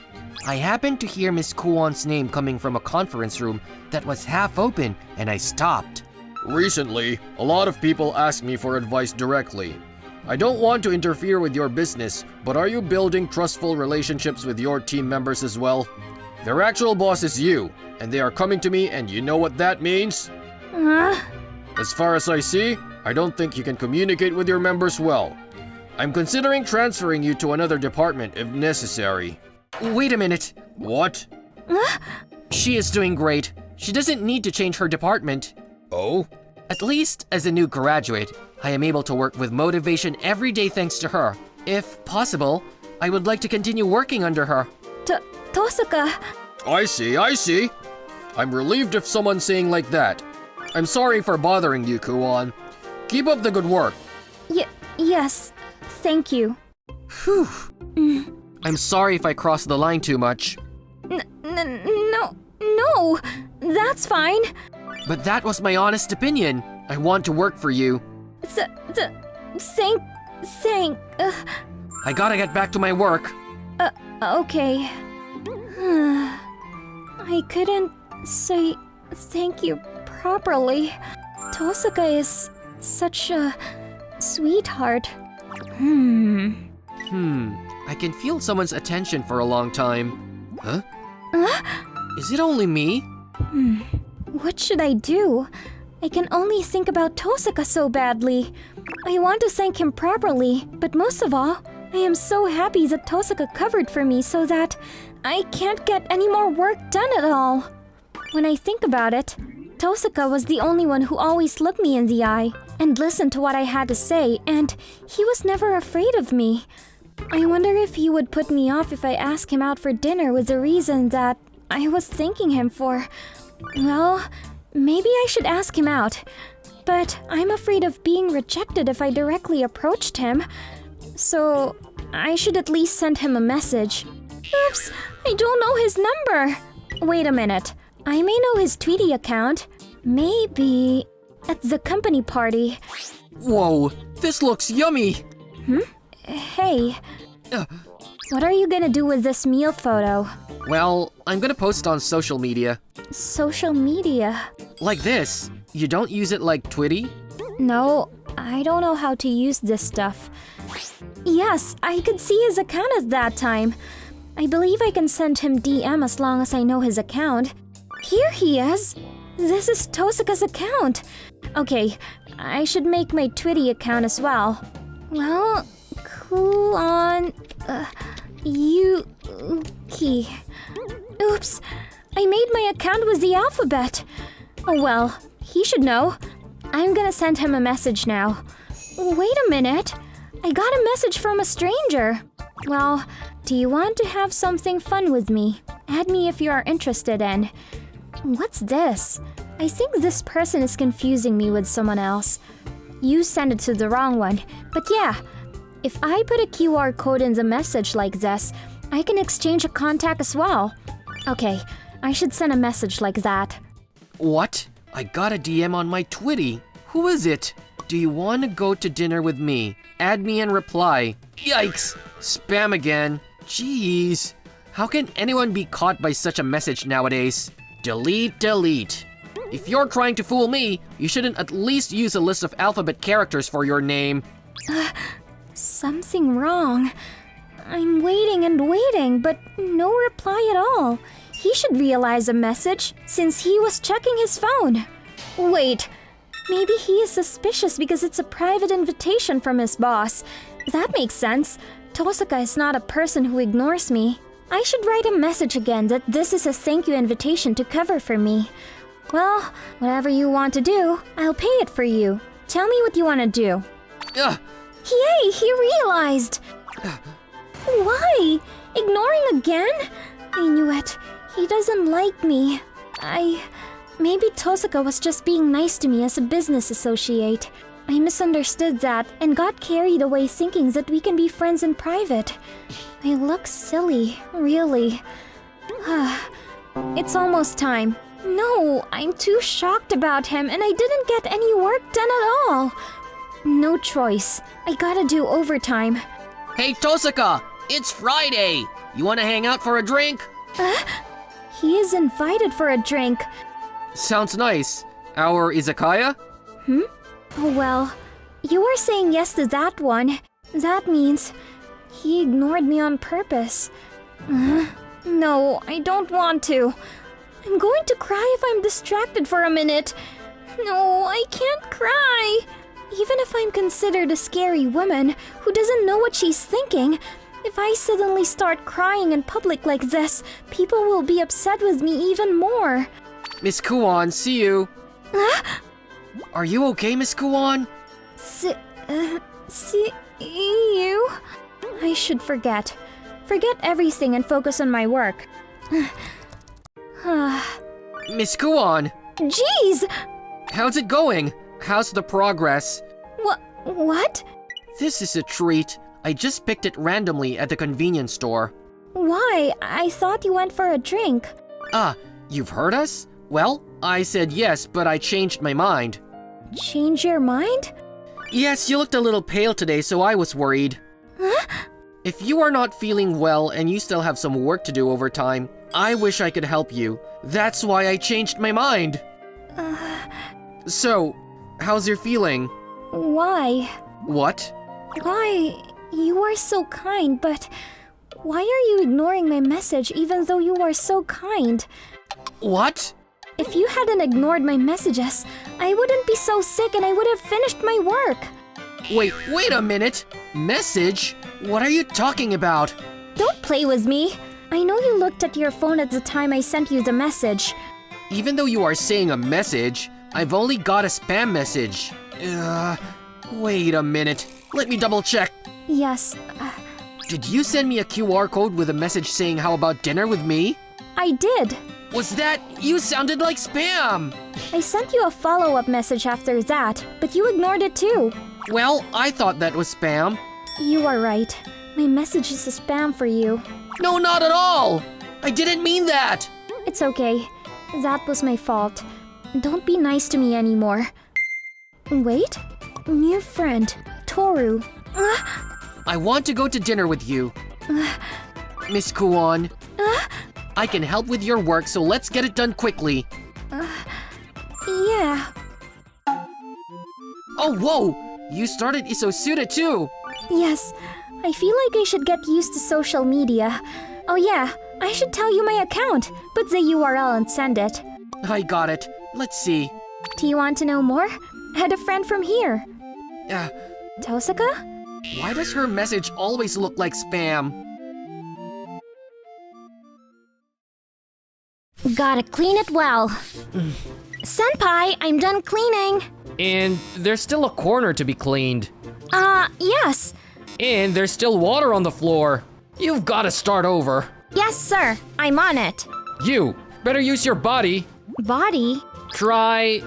I happened to hear Miss Kuon's name coming from a conference room that was half open and I stopped. Recently, a lot of people ask me for advice directly. I don't want to interfere with your business, but are you building trustful relationships with your team members as well? Their actual boss is you, and they are coming to me, and you know what that means? As far as I see, I don't think you can communicate with your members well. I'm considering transferring you to another department if necessary. Wait a minute. What? She is doing great. She doesn't need to change her department. Oh? At least, as a new graduate, I am able to work with motivation every day thanks to her. If possible, I would like to continue working under her. Tosaka. I see. I'm relieved if someone's saying like that. I'm sorry for bothering you, Kuon. Keep up the good work. Yes. Thank you. Phew. I'm sorry if I crossed the line too much. No, that's fine. But that was my honest opinion. I want to work for you. Thank. I gotta get back to my work. Okay. I couldn't say thank you properly. Tosaka is such a sweetheart. I can feel someone's attention for a long time. Huh? Is it only me? What should I do? I can only think about Tosaka so badly. I want to thank him properly, but most of all, I am so happy that Tosaka covered for me so that I can't get any more work done at all. When I think about it, Tosaka was the only one who always looked me in the eye and listened to what I had to say, and he was never afraid of me. I wonder if he would put me off if I asked him out for dinner with the reason that I was thanking him for. Well, maybe I should ask him out. But I'm afraid of being rejected if I directly approached him. So I should at least send him a message. Oops, I don't know his number. Wait a minute. I may know his Tweety account. Maybe at the company party. Whoa, this looks yummy. Hey, what are you gonna do with this meal photo? Well, I'm gonna post on social media. Social media? Like this. You don't use it like Twitty? No, I don't know how to use this stuff. Yes, I could see his account at that time. I believe I can send him DM as long as I know his account. Here he is! This is Tosaka's account. Okay, I should make my Twitty account as well. Well, cool on... Yuki. Oops, I made my account with the alphabet. Oh well, he should know. I'm gonna send him a message now. Wait a minute. I got a message from a stranger. Well, do you want to have something fun with me? Add me if you are interested in. What's this? I think this person is confusing me with someone else. You sent it to the wrong one. But yeah, if I put a QR code in the message like this, I can exchange a contact as well. Okay, I should send a message like that. What? I got a DM on my Twitty. Who is it? Do you want to go to dinner with me? Add me and reply. Yikes! Spam again. Jeez. How can anyone be caught by such a message nowadays? Delete. If you're trying to fool me, you shouldn't at least use a list of alphabet characters for your name. Something wrong. I'm waiting, but no reply at all. He should realize a message, since he was checking his phone. Wait, maybe he is suspicious because it's a private invitation from his boss. That makes sense. Tosaka is not a person who ignores me. I should write a message again that this is a thank you invitation to cover for me. Well, whatever you want to do, I'll pay it for you. Tell me what you want to do. Yay, he realized! Why? Ignoring again? I knew it. He doesn't like me. Maybe Tosaka was just being nice to me as a business associate. I misunderstood that and got carried away thinking that we can be friends in private. I look silly, really. It's almost time. No, I'm too shocked about him and I didn't get any work done at all. No choice. I gotta do overtime. Hey Tosaka, it's Friday! You wanna hang out for a drink? He is invited for a drink. Sounds nice. Our izakaya? Oh well, you are saying yes to that one. That means he ignored me on purpose. No, I don't want to. I'm going to cry if I'm distracted for a minute. No, I can't cry. Even if I'm considered a scary woman who doesn't know what she's thinking, if I suddenly start crying in public like this, people will be upset with me even more. Miss Kuon, see you. Are you okay, Miss Kuon? See you? I should forget. Forget everything and focus on my work. Miss Kuon, Jeez! how's it going? How's the progress? What? This is a treat. I just picked it randomly at the convenience store. Why? I thought you went for a drink. Ah, you've heard us? Well, I said yes, but I changed my mind. Change your mind? Yes, you looked a little pale today, so I was worried. If you are not feeling well and you still have some work to do over time, I wish I could help you. That's why I changed my mind. So, how's your feeling? Why? What? Why? You are so kind, but why are you ignoring my message even though you are so kind? What? If you hadn't ignored my messages, I wouldn't be so sick and I would have finished my work. Wait a minute. Message? What are you talking about? Don't play with me. I know you looked at your phone at the time I sent you the message. Even though you are saying a message, I've only got a spam message. Wait a minute. Let me double check. Yes, Did you send me a QR code with a message saying how about dinner with me? I did. Was that? You sounded like spam! I sent you a follow-up message after that, but you ignored it too. Well, I thought that was spam. You are right. My message is a spam for you. No, not at all! I didn't mean that! It's okay. That was my fault. Don't be nice to me anymore. Wait. New friend, Toru. I want to go to dinner with you. Miss Kuon. I can help with your work, so let's get it done quickly. Yeah. Oh, whoa! You started Isosuda too! Yes. I feel like I should get used to social media. Oh yeah, I should tell you my account. Put the URL and send it. I got it. Let's see. Do you want to know more? I had a friend from here. Tosaka? Why does her message always look like spam? Gotta clean it well. Senpai, I'm done cleaning. And there's still a corner to be cleaned. Yes. And there's still water on the floor. You've got to start over. Yes, sir. I'm on it. You better use your body. Body? Try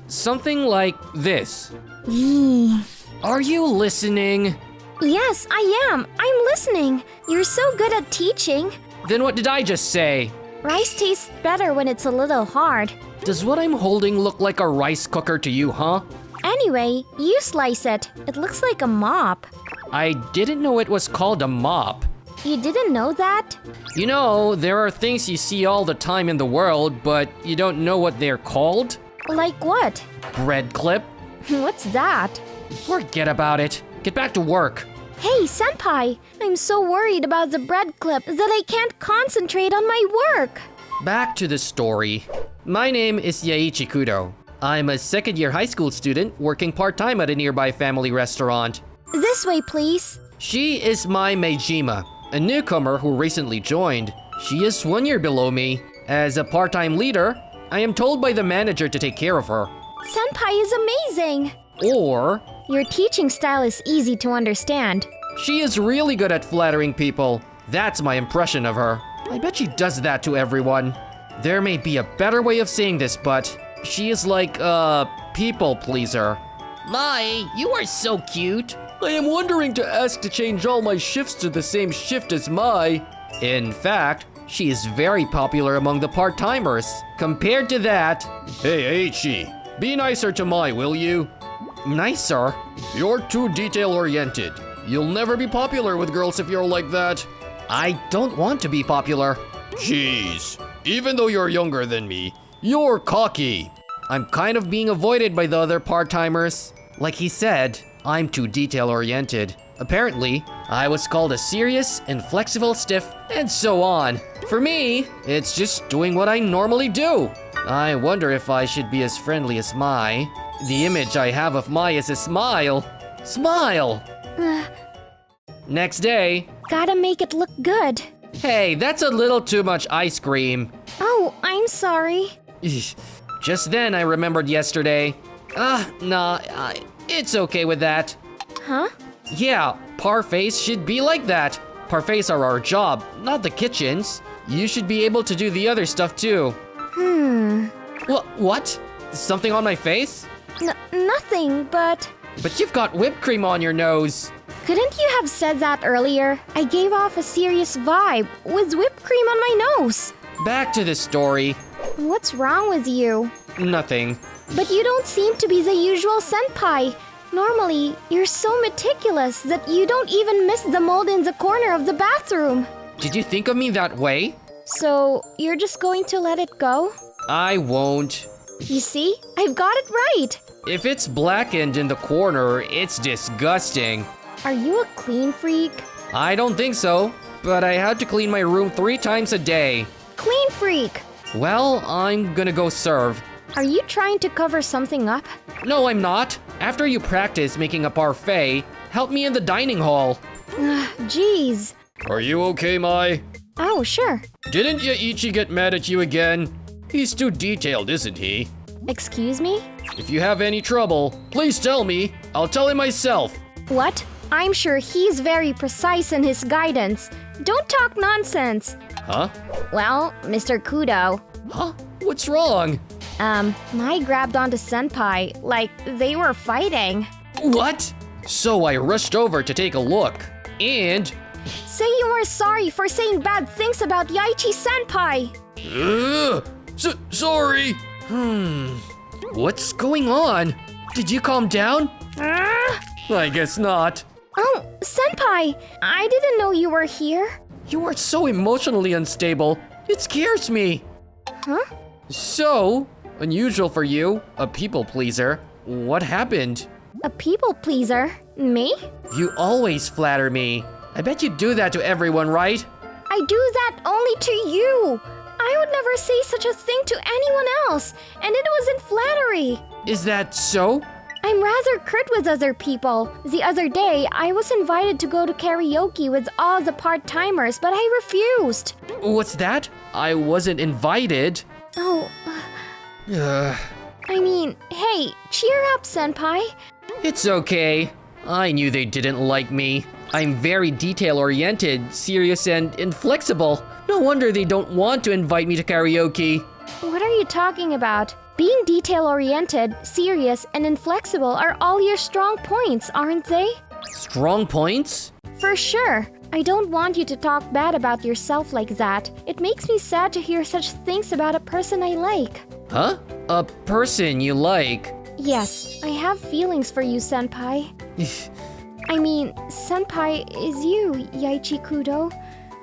something like this. Yee. Are you listening? Yes, I am. I'm listening. You're so good at teaching. Then what did I just say? Rice tastes better when it's a little hard. Does what I'm holding look like a rice cooker to you, huh? Anyway, you slice it. It looks like a mop. I didn't know it was called a mop. You didn't know that? You know, there are things you see all the time in the world, but you don't know what they're called? Like what? Bread clip? What's that? Forget about it. Get back to work. Hey, Senpai! I'm so worried about the bread clip that I can't concentrate on my work. Back to the story. My name is Yaichi Kudo. I'm a second-year high school student working part-time at a nearby family restaurant. This way, please. She is my Meijima, a newcomer who recently joined. She is 1 year below me. As a part-time leader, I am told by the manager to take care of her. Senpai is amazing. Or, Your teaching style is easy to understand. she is really good at flattering people. That's my impression of her. I bet she does that to everyone. There may be a better way of saying this, but she is like a people pleaser. Mai, you are so cute. I am wondering to ask to change all my shifts to the same shift as Mai. In fact, she is very popular among the part-timers. Compared to that... Hey, Aichi, be nicer to Mai, will you? Nicer? You're too detail-oriented. You'll never be popular with girls if you're like that. I don't want to be popular. Jeez, even though you're younger than me, you're cocky. I'm kind of being avoided by the other part-timers. Like he said, I'm too detail-oriented. Apparently, I was called a serious, inflexible stiff, and so on. For me, it's just doing what I normally do. I wonder if I should be as friendly as Mai. The image I have of Mai is a smile. Smile! Next day. Gotta make it look good. Hey, that's a little too much ice cream. Oh, I'm sorry. Just then I remembered yesterday. Nah, it's okay with that. Huh? Yeah, parfaits should be like that. Parfaits are our job, not the kitchen's. You should be able to do the other stuff too. What? Something on my face? Nothing, but... But you've got whipped cream on your nose. Couldn't you have said that earlier? I gave off a serious vibe with whipped cream on my nose. Back to the story. What's wrong with you? Nothing. But you don't seem to be the usual senpai. Normally, you're so meticulous that you don't even miss the mold in the corner of the bathroom. Did you think of me that way? So, you're just going to let it go? I won't. You see? I've got it right. If it's blackened in the corner, it's disgusting. Are you a clean freak? I don't think so, but I had to clean my room 3 times a day. Clean freak! Well, I'm gonna go serve. Are you trying to cover something up? No, I'm not. After you practice making a parfait, help me in the dining hall. Jeez. Are you okay, Mai? Oh, sure. Didn't Yaichi get mad at you again? He's too detailed, isn't he? Excuse me? If you have any trouble, please tell me. I'll tell him myself. What? I'm sure he's very precise in his guidance. Don't talk nonsense. Huh? Well, Mr. Kudo. Huh? What's wrong? Mai grabbed onto Senpai, like they were fighting. What? So I rushed over to take a look, and... Say you were sorry for saying bad things about Yaichi Senpai. Sorry. What's going on? Did you calm down? I guess not. Oh, Senpai, I didn't know you were here. You are so emotionally unstable. It scares me. Huh? So, unusual for you, a people pleaser. What happened? A people pleaser? Me? You always flatter me. I bet you do that to everyone, right? I do that only to you. I would never say such a thing to anyone else, and it wasn't flattery. Is that so? I'm rather curt with other people. The other day, I was invited to go to karaoke with all the part-timers, but I refused. What's that? I wasn't invited. Oh. I mean, hey, cheer up, Senpai. It's okay. I knew they didn't like me. I'm very detail-oriented, serious, and inflexible. No wonder they don't want to invite me to karaoke. What are you talking about? Being detail-oriented, serious, and inflexible are all your strong points, aren't they? Strong points? For sure. I don't want you to talk bad about yourself like that. It makes me sad to hear such things about a person I like. Huh? A person you like? Yes, I have feelings for you, Senpai. I mean, Senpai is you, Yaichi Kudo.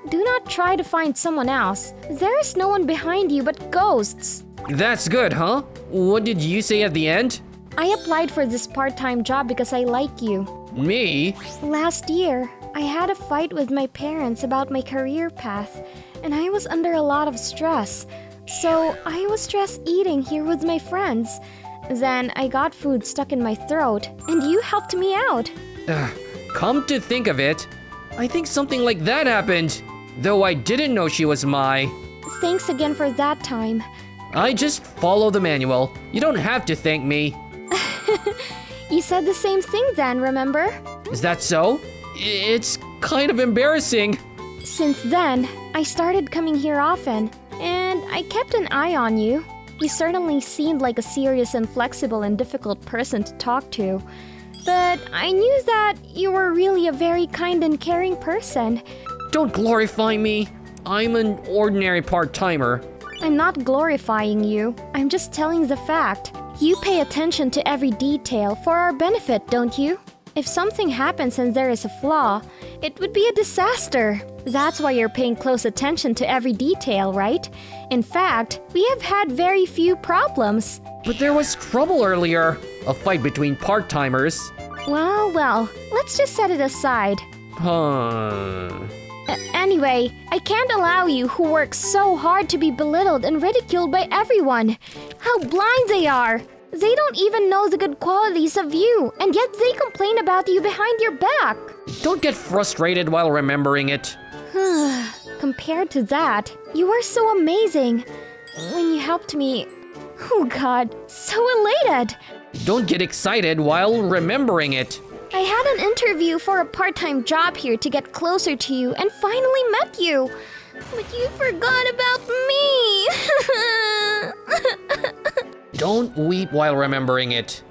Do not try to find someone else. There is no one behind you but ghosts. That's good, huh? What did you say at the end? I applied for this part-time job because I like you. Me? Last year, I had a fight with my parents about my career path, and I was under a lot of stress. So I was stress eating here with my friends. Then I got food stuck in my throat, and you helped me out. Come to think of it, I think something like that happened. Though I didn't know she was Mai. Thanks again for that time. I just follow the manual. You don't have to thank me. You said the same thing then, remember? Is that so? It's kind of embarrassing. Since then, I started coming here often, and I kept an eye on you. You certainly seemed like a serious and flexible and difficult person to talk to. But I knew that you were really a very kind and caring person. Don't glorify me. I'm an ordinary part-timer. I'm not glorifying you. I'm just telling the fact. You pay attention to every detail for our benefit, don't you? If something happens and there is a flaw, it would be a disaster. That's why you're paying close attention to every detail, right? In fact, we have had very few problems. But there was trouble earlier. A fight between part-timers. Well, let's just set it aside. Anyway, I can't allow you who work so hard to be belittled and ridiculed by everyone. How blind they are! They don't even know the good qualities of you, and yet they complain about you behind your back. Don't get frustrated while remembering it. Compared to that, you were so amazing. When you helped me, oh God, so elated. Don't get excited while remembering it. I had an interview for a part-time job here to get closer to you and finally met you. But you forgot about me. Don't weep while remembering it.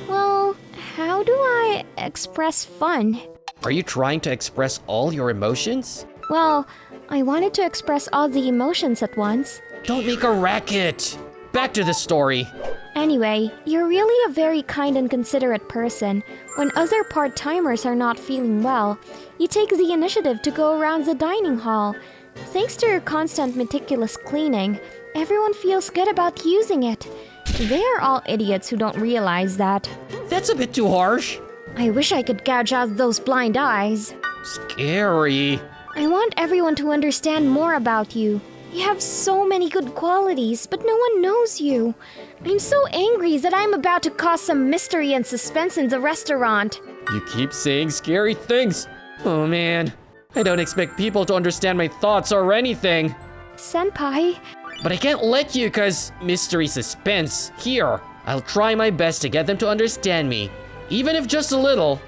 Well, how do I express fun? Are you trying to express all your emotions? Well, I wanted to express all the emotions at once. Don't make a racket. Back to the story. Anyway, you're really a very kind and considerate person. When other part-timers are not feeling well, you take the initiative to go around the dining hall. Thanks to your constant meticulous cleaning, everyone feels good about using it. They are all idiots who don't realize that. That's a bit too harsh. I wish I could gouge out those blind eyes. Scary. I want everyone to understand more about you. You have so many good qualities, but no one knows you. I'm so angry that I'm about to cause some mystery and suspense in the restaurant. You keep saying scary things. Oh man, I don't expect people to understand my thoughts or anything. Senpai. But I can't let you cause mystery suspense. Here, I'll try my best to get them to understand me, even if just a little.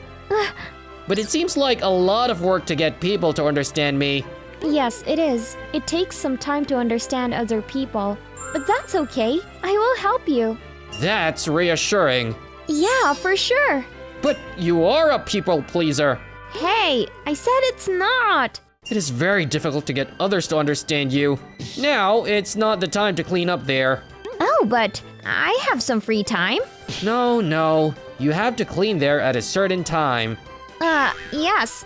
But it seems like a lot of work to get people to understand me. Yes, it is. It takes some time to understand other people. But that's okay. I will help you. That's reassuring. Yeah, for sure. But you are a people pleaser. Hey, I said it's not. It is very difficult to get others to understand you. Now, it's not the time to clean up there. Oh, but I have some free time. No. You have to clean there at a certain time. Yes.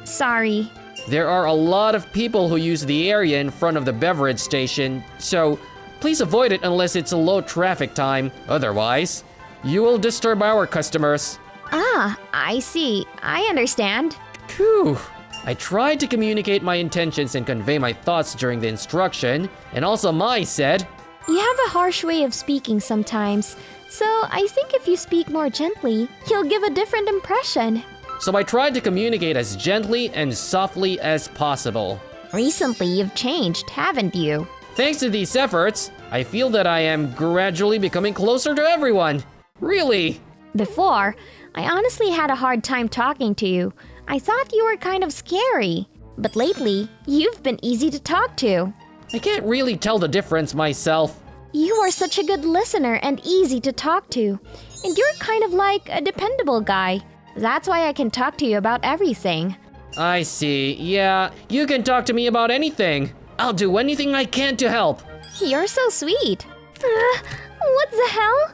Sorry. There are a lot of people who use the area in front of the beverage station, so please avoid it unless it's a low traffic time. Otherwise, you will disturb our customers. Ah, I see. I understand. Phew. I tried to communicate my intentions and convey my thoughts during the instruction, and also Mai said, You have a harsh way of speaking sometimes, so I think if you speak more gently, you'll give a different impression. So I tried to communicate as gently and softly as possible. Recently, you've changed, haven't you? Thanks to these efforts, I feel that I am gradually becoming closer to everyone. Really? Before, I honestly had a hard time talking to you. I thought you were kind of scary. But lately, you've been easy to talk to. I can't really tell the difference myself. You are such a good listener and easy to talk to. And you're kind of like a dependable guy. That's why I can talk to you about everything. I see. Yeah, you can talk to me about anything. I'll do anything I can to help. You're so sweet. What the hell?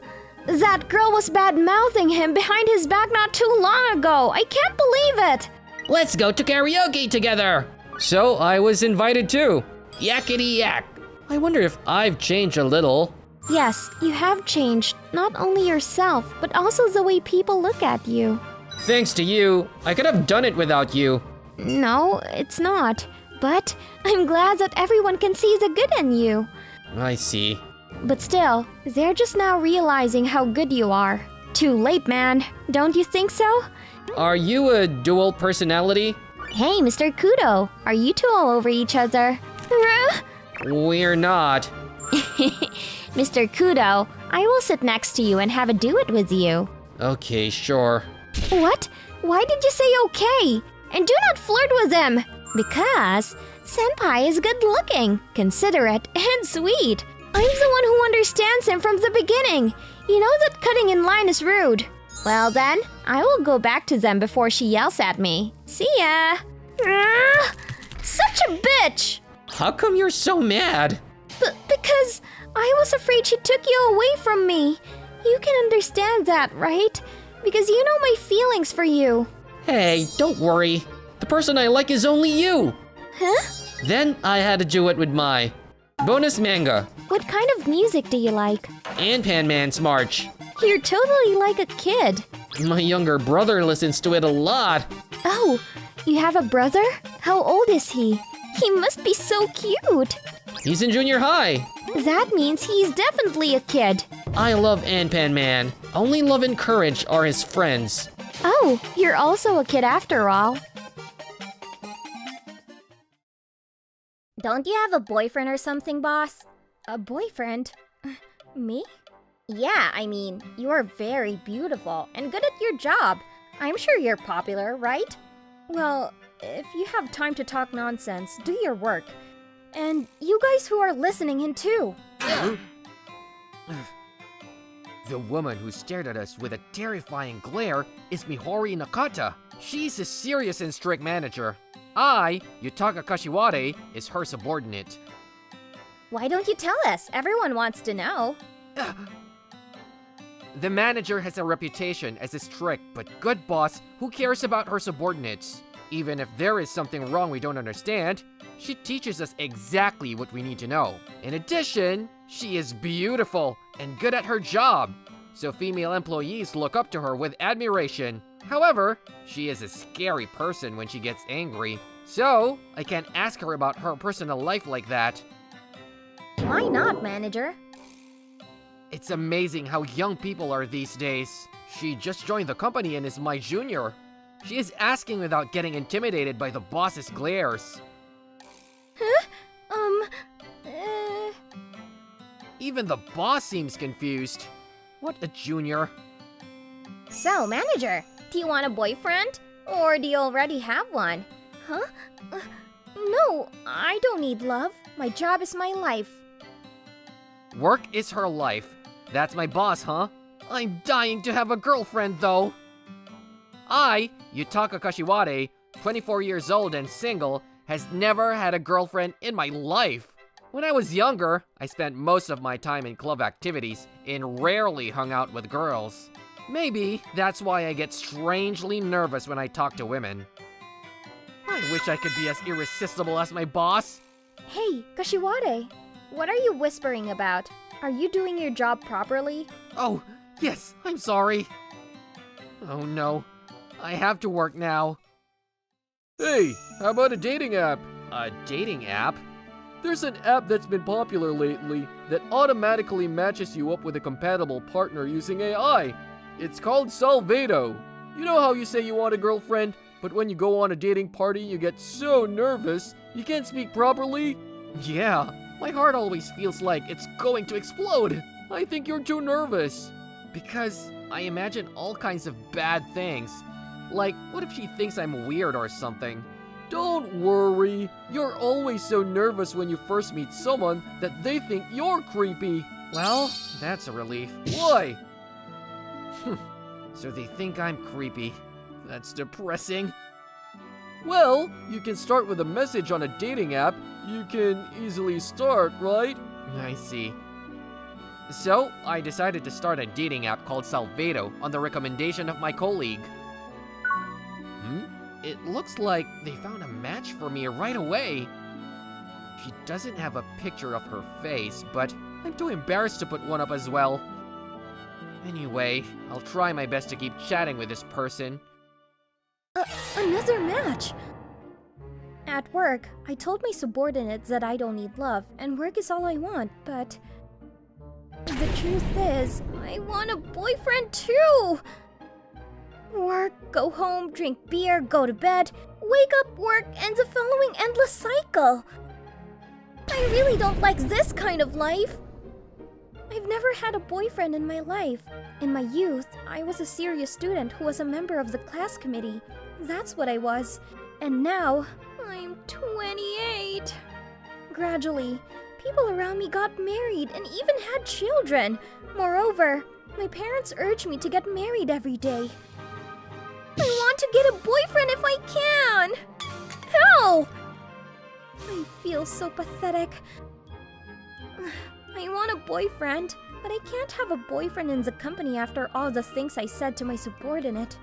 That girl was bad-mouthing him behind his back not too long ago. I can't believe it. Let's go to karaoke together. So I was invited too. Yakety yak. I wonder if I've changed a little. Yes, you have changed. Not only yourself, but also the way people look at you. Thanks to you, I could have done it without you. No, it's not. But I'm glad that everyone can see the good in you. I see. But still, they're just now realizing how good you are. Too late, man. Don't you think so? Are you a dual personality? Hey, Mr. Kudo, are you two all over each other? We're not. Mr. Kudo, I will sit next to you and have a duet with you. Okay, sure. What? Why did you say okay? And do not flirt with him! Because Senpai is good looking, considerate, and sweet. I'm the one who understands him from the beginning. You know that cutting in line is rude. Well then, I will go back to them before she yells at me. See ya! Such a bitch! How come you're so mad? Because I was afraid she took you away from me. You can understand that, right? because you know my feelings for you. Hey, don't worry. The person I like is only you. Huh? Then I had to do it with my bonus manga, What kind of music do you like? and Pan Man's March. You're totally like a kid. My younger brother listens to it a lot. Oh, you have a brother? How old is he? He must be so cute. He's in junior high. That means he's definitely a kid. I love Pan Man. Only love and courage are his friends. Oh, you're also a kid after all. Don't you have a boyfriend or something, boss? A boyfriend? Me? Yeah, I mean, you are very beautiful and good at your job. I'm sure you're popular, right? Well, if you have time to talk nonsense, do your work. And you guys who are listening in too. The woman who stared at us with a terrifying glare is Mihori Nakata. She's a serious and strict manager. I, Yutaka Kashiwade, is her subordinate. Why don't you tell us? Everyone wants to know. The manager has a reputation as a strict but good boss who cares about her subordinates. Even if there is something wrong we don't understand, she teaches us exactly what we need to know. In addition, she is beautiful and good at her job, so female employees look up to her with admiration. However, she is a scary person when she gets angry, so I can't ask her about her personal life like that. Why not, manager? It's amazing how young people are these days. She just joined the company and is my junior. She is asking without getting intimidated by the boss's glares. Even the boss seems confused. What a junior. So, manager, do you want a boyfriend? Or do you already have one? Huh? No, I don't need love. My job is my life. Work is her life. That's my boss, huh? I'm dying to have a girlfriend, though. I, Yutaka Kashiwade, 24 years old and single, has never had a girlfriend in my life. When I was younger, I spent most of my time in club activities and rarely hung out with girls. Maybe that's why I get strangely nervous when I talk to women. I wish I could be as irresistible as my boss. Hey, Kashiwade, what are you whispering about? Are you doing your job properly? Oh, yes, I'm sorry. Oh no, I have to work now. Hey, how about a dating app? A dating app? There's an app that's been popular lately that automatically matches you up with a compatible partner using AI. It's called Salvedo. You know how you say you want a girlfriend, but when you go on a dating party you get so nervous you can't speak properly? Yeah, my heart always feels like it's going to explode. I think you're too nervous. Because I imagine all kinds of bad things. Like, what if she thinks I'm weird or something? Don't worry. You're always so nervous when you first meet someone that they think you're creepy. Well, that's a relief. Why? So they think I'm creepy. That's depressing. Well, you can start with a message on a dating app. You can easily start, right? I see. So, I decided to start a dating app called Salvedo on the recommendation of my colleague. It looks like they found a match for me right away. She doesn't have a picture of her face, but I'm too embarrassed to put one up as well. Anyway, I'll try my best to keep chatting with this person. Another match! At work, I told my subordinates that I don't need love, and work is all I want, but... the truth is, I want a boyfriend too! Work, go home, drink beer, go to bed, wake up, work, and the following endless cycle. I really don't like this kind of life. I've never had a boyfriend in my life. In my youth, I was a serious student who was a member of the class committee. That's what I was. And now, I'm 28. Gradually, people around me got married and even had children. Moreover, my parents urged me to get married every day. I want to get a boyfriend if I can! How? I feel so pathetic. I want a boyfriend, but I can't have a boyfriend in the company after all the things I said to my subordinate.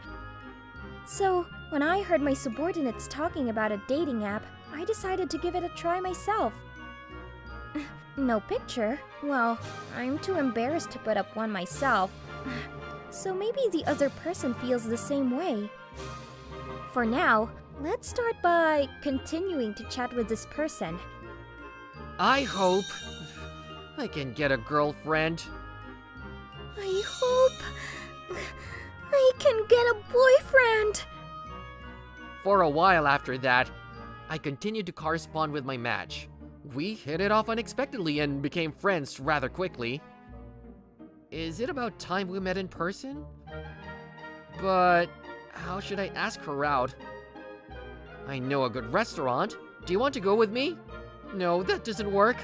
So, when I heard my subordinates talking about a dating app, I decided to give it a try myself. No picture? Well, I'm too embarrassed to put up one myself. So maybe the other person feels the same way. For now, let's start by continuing to chat with this person. I hope I can get a girlfriend. I hope I can get a boyfriend. For a while after that, I continued to correspond with my match. We hit it off unexpectedly and became friends rather quickly. Is it about time we met in person? But how should I ask her out? I know a good restaurant. Do you want to go with me? No, that doesn't work.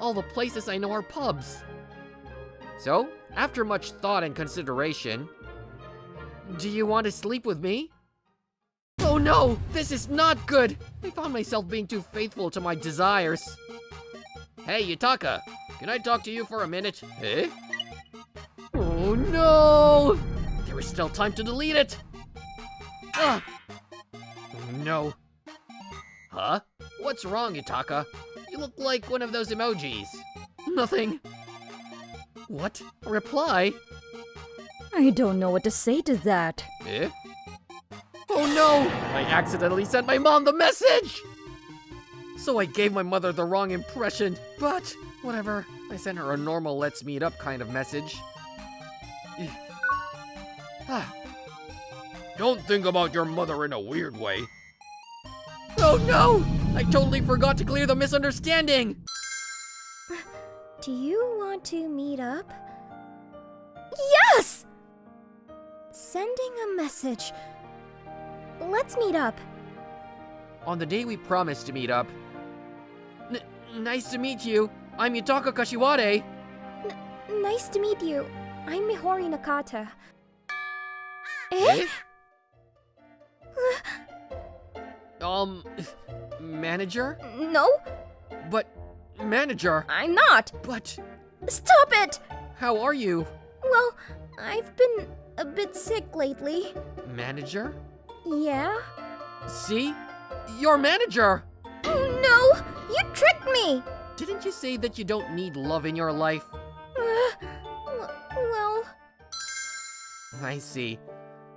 All the places I know are pubs. So, after much thought and consideration, do you want to sleep with me? Oh no! This is not good! I found myself being too faithful to my desires. Hey, Yutaka! Can I talk to you for a minute? Eh? Oh no! There is still time to delete it! Ah! Oh no. Huh? What's wrong, Yutaka? You look like one of those emojis. Nothing. What? A reply? I don't know what to say to that. Eh? Oh no! I accidentally sent my mom the message! So I gave my mother the wrong impression, but whatever. I sent her a normal let's meet up kind of message. Don't think about your mother in a weird way. Oh no! I totally forgot to clear the misunderstanding! Do you want to meet up? Yes! Sending a message. Let's meet up. On the day we promised to meet up. Nice to meet you. I'm Yutaka Kashiwade. Nice to meet you. I'm Mihori Nakata. Eh? Manager? No, But, manager, I'm not. but, Stop it! how are you? Well, I've been a bit sick lately. Manager? Yeah? See? Your manager! Oh no! You tricked me! Didn't you say that you don't need love in your life? Well... I see.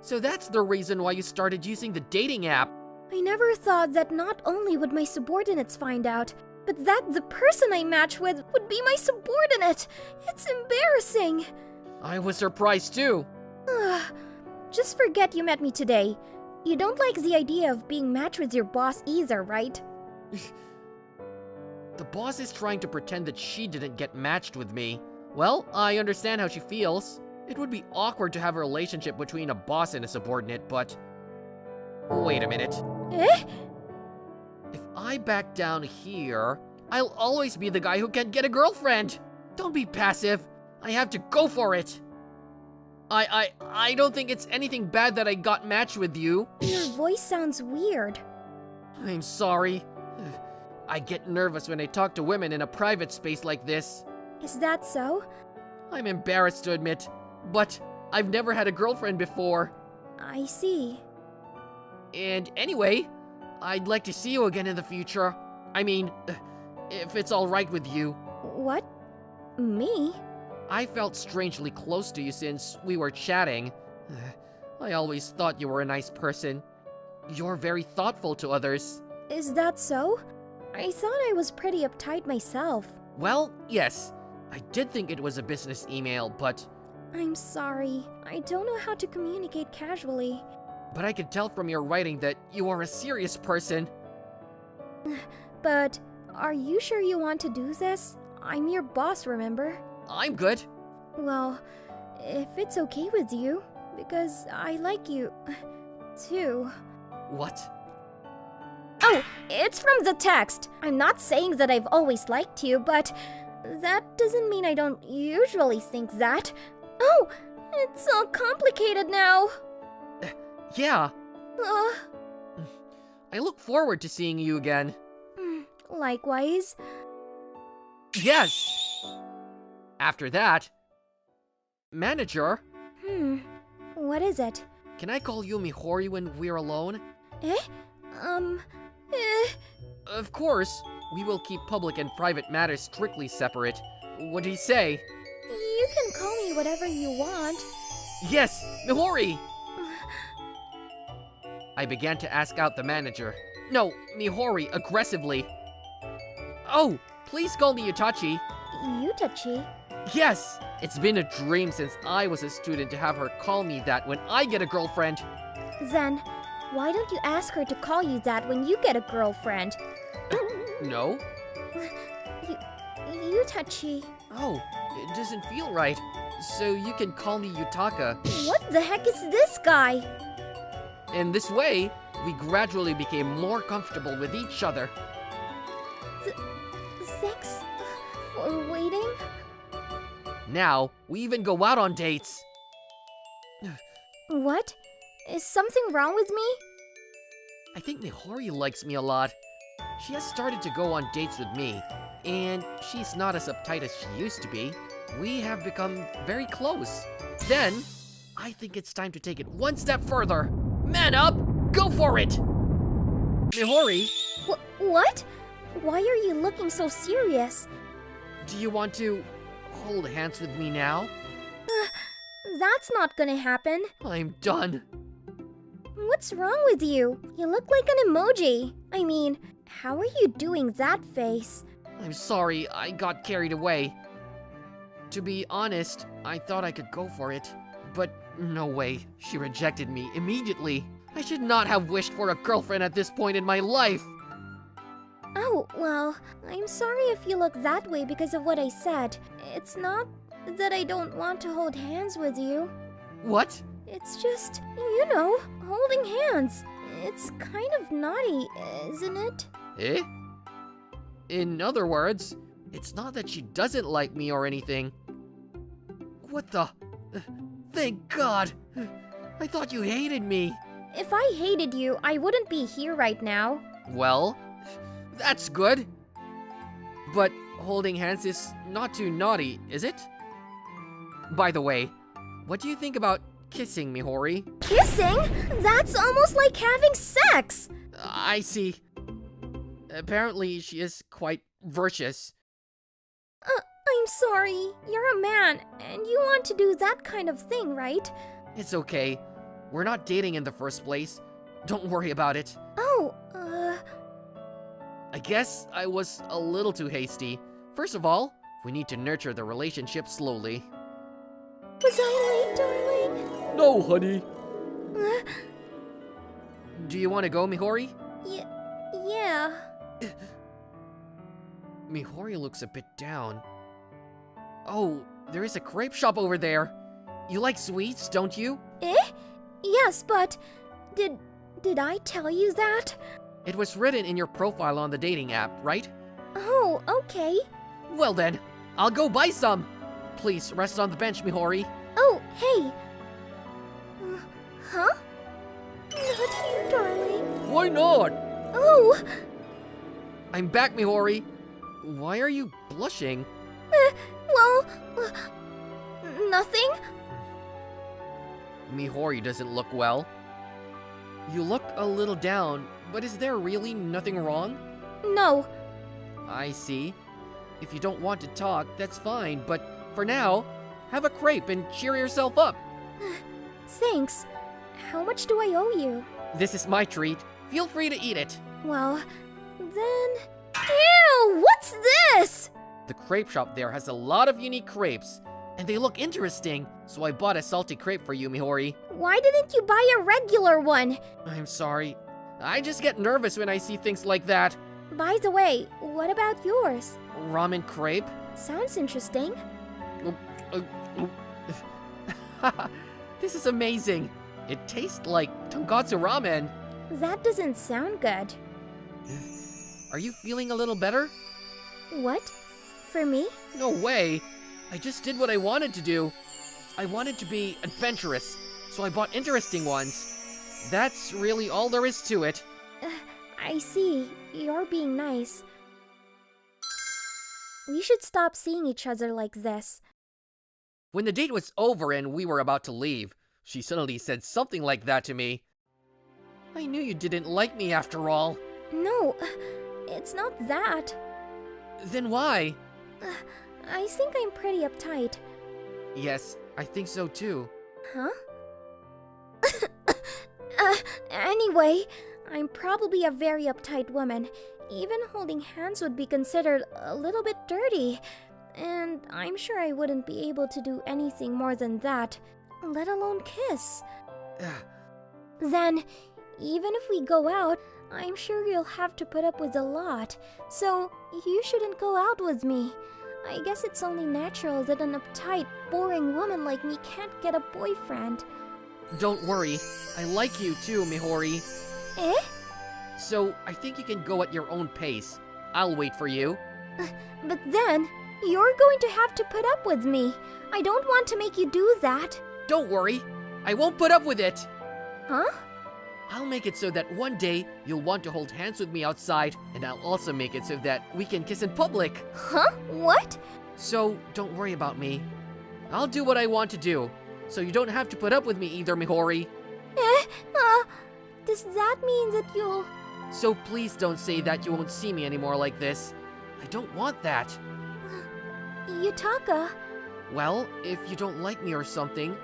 So that's the reason why you started using the dating app. I never thought that not only would my subordinates find out, but that the person I match with would be my subordinate. It's embarrassing. I was surprised too. Just forget you met me today. You don't like the idea of being matched with your boss either, right? The boss is trying to pretend that she didn't get matched with me. Well, I understand how she feels. It would be awkward to have a relationship between a boss and a subordinate, but... Wait a minute. Eh? If I back down here, I'll always be the guy who can't get a girlfriend. Don't be passive. I have to go for it. I don't think it's anything bad that I got matched with you. Your voice sounds weird. I'm sorry. I get nervous when I talk to women in a private space like this. Is that so? I'm embarrassed to admit, but I've never had a girlfriend before. I see. And anyway, I'd like to see you again in the future. I mean, if it's all right with you. What? Me? I felt strangely close to you since we were chatting. I always thought you were a nice person. You're very thoughtful to others. Is that so? I thought I was pretty uptight myself. Well, yes. I did think it was a business email, but I'm sorry. I don't know how to communicate casually. I could tell from your writing that you are a serious person. But are you sure you want to do this? I'm your boss, remember? I'm good. Well, if it's okay with you, because I like you, too. What? Oh, it's from the text. I'm not saying that I've always liked you, but that doesn't mean I don't usually think that. Oh, it's all complicated now. Yeah. I look forward to seeing you again. Likewise. Yes! After that, Manager? What is it? Can I call you Mihori when we're alone? Eh? Of course. We will keep public and private matters strictly separate. What do you say? You can call me whatever you want. Yes, Mihori! I began to ask out the manager. No, Mihori, aggressively. Oh, please call me Itachi. Yutachi? Yes! It's been a dream since I was a student to have her call me that when I get a girlfriend. Then, why don't you ask her to call you that when you get a girlfriend? No? Yutachi. Oh, it doesn't feel right. So you can call me Yutaka. What the heck is this guy? In this way, we gradually became more comfortable with each other. Thanks for waiting. Now, we even go out on dates. What? Is something wrong with me? I think Mihori likes me a lot. She has started to go on dates with me, and she's not as uptight as she used to be. We have become very close. Then, I think it's time to take it one step further. Man up! Go for it! Mihori, What? Why are you looking so serious? do you want to hold hands with me now? That's not gonna happen. I'm done. What's wrong with you? You look like an emoji. I mean, how are you doing that face? I'm sorry, I got carried away. To be honest, I thought I could go for it. But no way, she rejected me immediately. I should not have wished for a girlfriend at this point in my life. Oh, well, I'm sorry if you look that way because of what I said. It's not that I don't want to hold hands with you. What? It's just, you know, holding hands. It's kind of naughty, isn't it? Eh? In other words, it's not that she doesn't like me or anything. What the? Thank God! I thought you hated me. If I hated you, I wouldn't be here right now. Well, that's good. But holding hands is not too naughty, is it? By the way, what do you think about kissing, Mihori? Kissing? That's almost like having sex! I see. Apparently, she is quite virtuous. I'm sorry. You're a man, and you want to do that kind of thing, right? It's okay. We're not dating in the first place. Don't worry about it. Oh, I guess I was a little too hasty. First of all, we need to nurture the relationship slowly. was I late, darling? No, honey. Uh, Do you want to go, Mihori? yeah. Mihori looks a bit down. Oh, there is a crepe shop over there. You like sweets, don't you? Eh? Yes, but did I tell you that? It was written in your profile on the dating app, right? Oh, okay. Well then, I'll go buy some. Please rest on the bench, Mihori. Oh, hey. Huh? Not here, darling. Why not? Oh, I'm back, Mihori. Why are you blushing? well, nothing. Mihori doesn't look well. You look a little down, but is there really nothing wrong? No. I see. If you don't want to talk, that's fine, but for now, have a crepe and cheer yourself up. Thanks. How much do I owe you? This is my treat. Feel free to eat it. Well, then... Ew! What's this? The crepe shop there has a lot of unique crepes, and they look interesting, so I bought a salty crepe for you, Mihori. Why didn't you buy a regular one? I'm sorry. I just get nervous when I see things like that. By the way, what about yours? Ramen crepe? Sounds interesting. This is amazing. It tastes like tonkatsu ramen. That doesn't sound good. Are you feeling a little better? What? For me? No way. I just did what I wanted to do. I wanted to be adventurous, so I bought interesting ones. That's really all there is to it. I see. You're being nice. We should stop seeing each other like this. When the date was over and we were about to leave, she suddenly said something like that to me. I knew you didn't like me after all. No, it's not that. Then why? I think I'm pretty uptight. Yes, I think so too. Huh? Anyway, I'm probably a very uptight woman. Even holding hands would be considered a little bit dirty. And I'm sure I wouldn't be able to do anything more than that, let alone kiss. Then, even if we go out, I'm sure you'll have to put up with a lot. So, you shouldn't go out with me. I guess it's only natural that an uptight, boring woman like me can't get a boyfriend. Don't worry, I like you too, Mihori. Eh? So, I think you can go at your own pace. I'll wait for you. But then, you're going to have to put up with me. I don't want to make you do that. Don't worry, I won't put up with it. Huh? I'll make it so that one day you'll want to hold hands with me outside, and I'll also make it so that we can kiss in public. Huh? What? So, don't worry about me. I'll do what I want to do, so you don't have to put up with me either, Mihori. Does that mean that you'll... So please don't say that you won't see me anymore like this. I don't want that. Yutaka? Well, if you don't like me or something,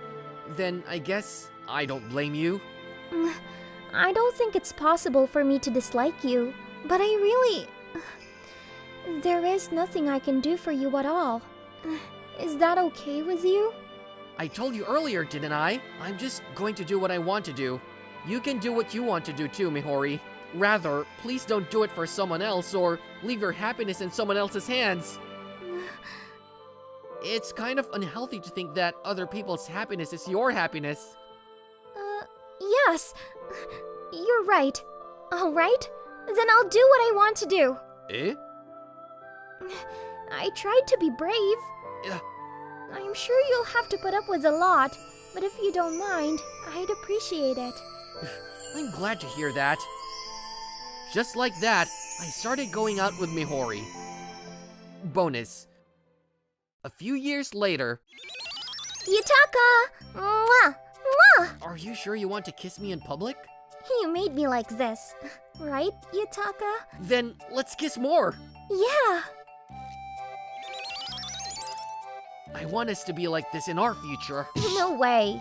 then I guess I don't blame you. I don't think it's possible for me to dislike you, but I really... There is nothing I can do for you at all. Is that okay with you? I told you earlier, didn't I? I'm just going to do what I want to do. You can do what you want to do too, Mihori. Rather, please don't do it for someone else or leave your happiness in someone else's hands. It's kind of unhealthy to think that other people's happiness is your happiness. Yes. You're right. All right? Then I'll do what I want to do. Eh? I tried to be brave. I'm sure you'll have to put up with a lot, but if you don't mind, I'd appreciate it. I'm glad to hear that. Just like that, I started going out with Mihori. Bonus. A few years later... Yutaka! Mwah! Mwah! Are you sure you want to kiss me in public? You made me like this. Right, Yutaka? Then let's kiss more! Yeah! I want us to be like this in our future. No way.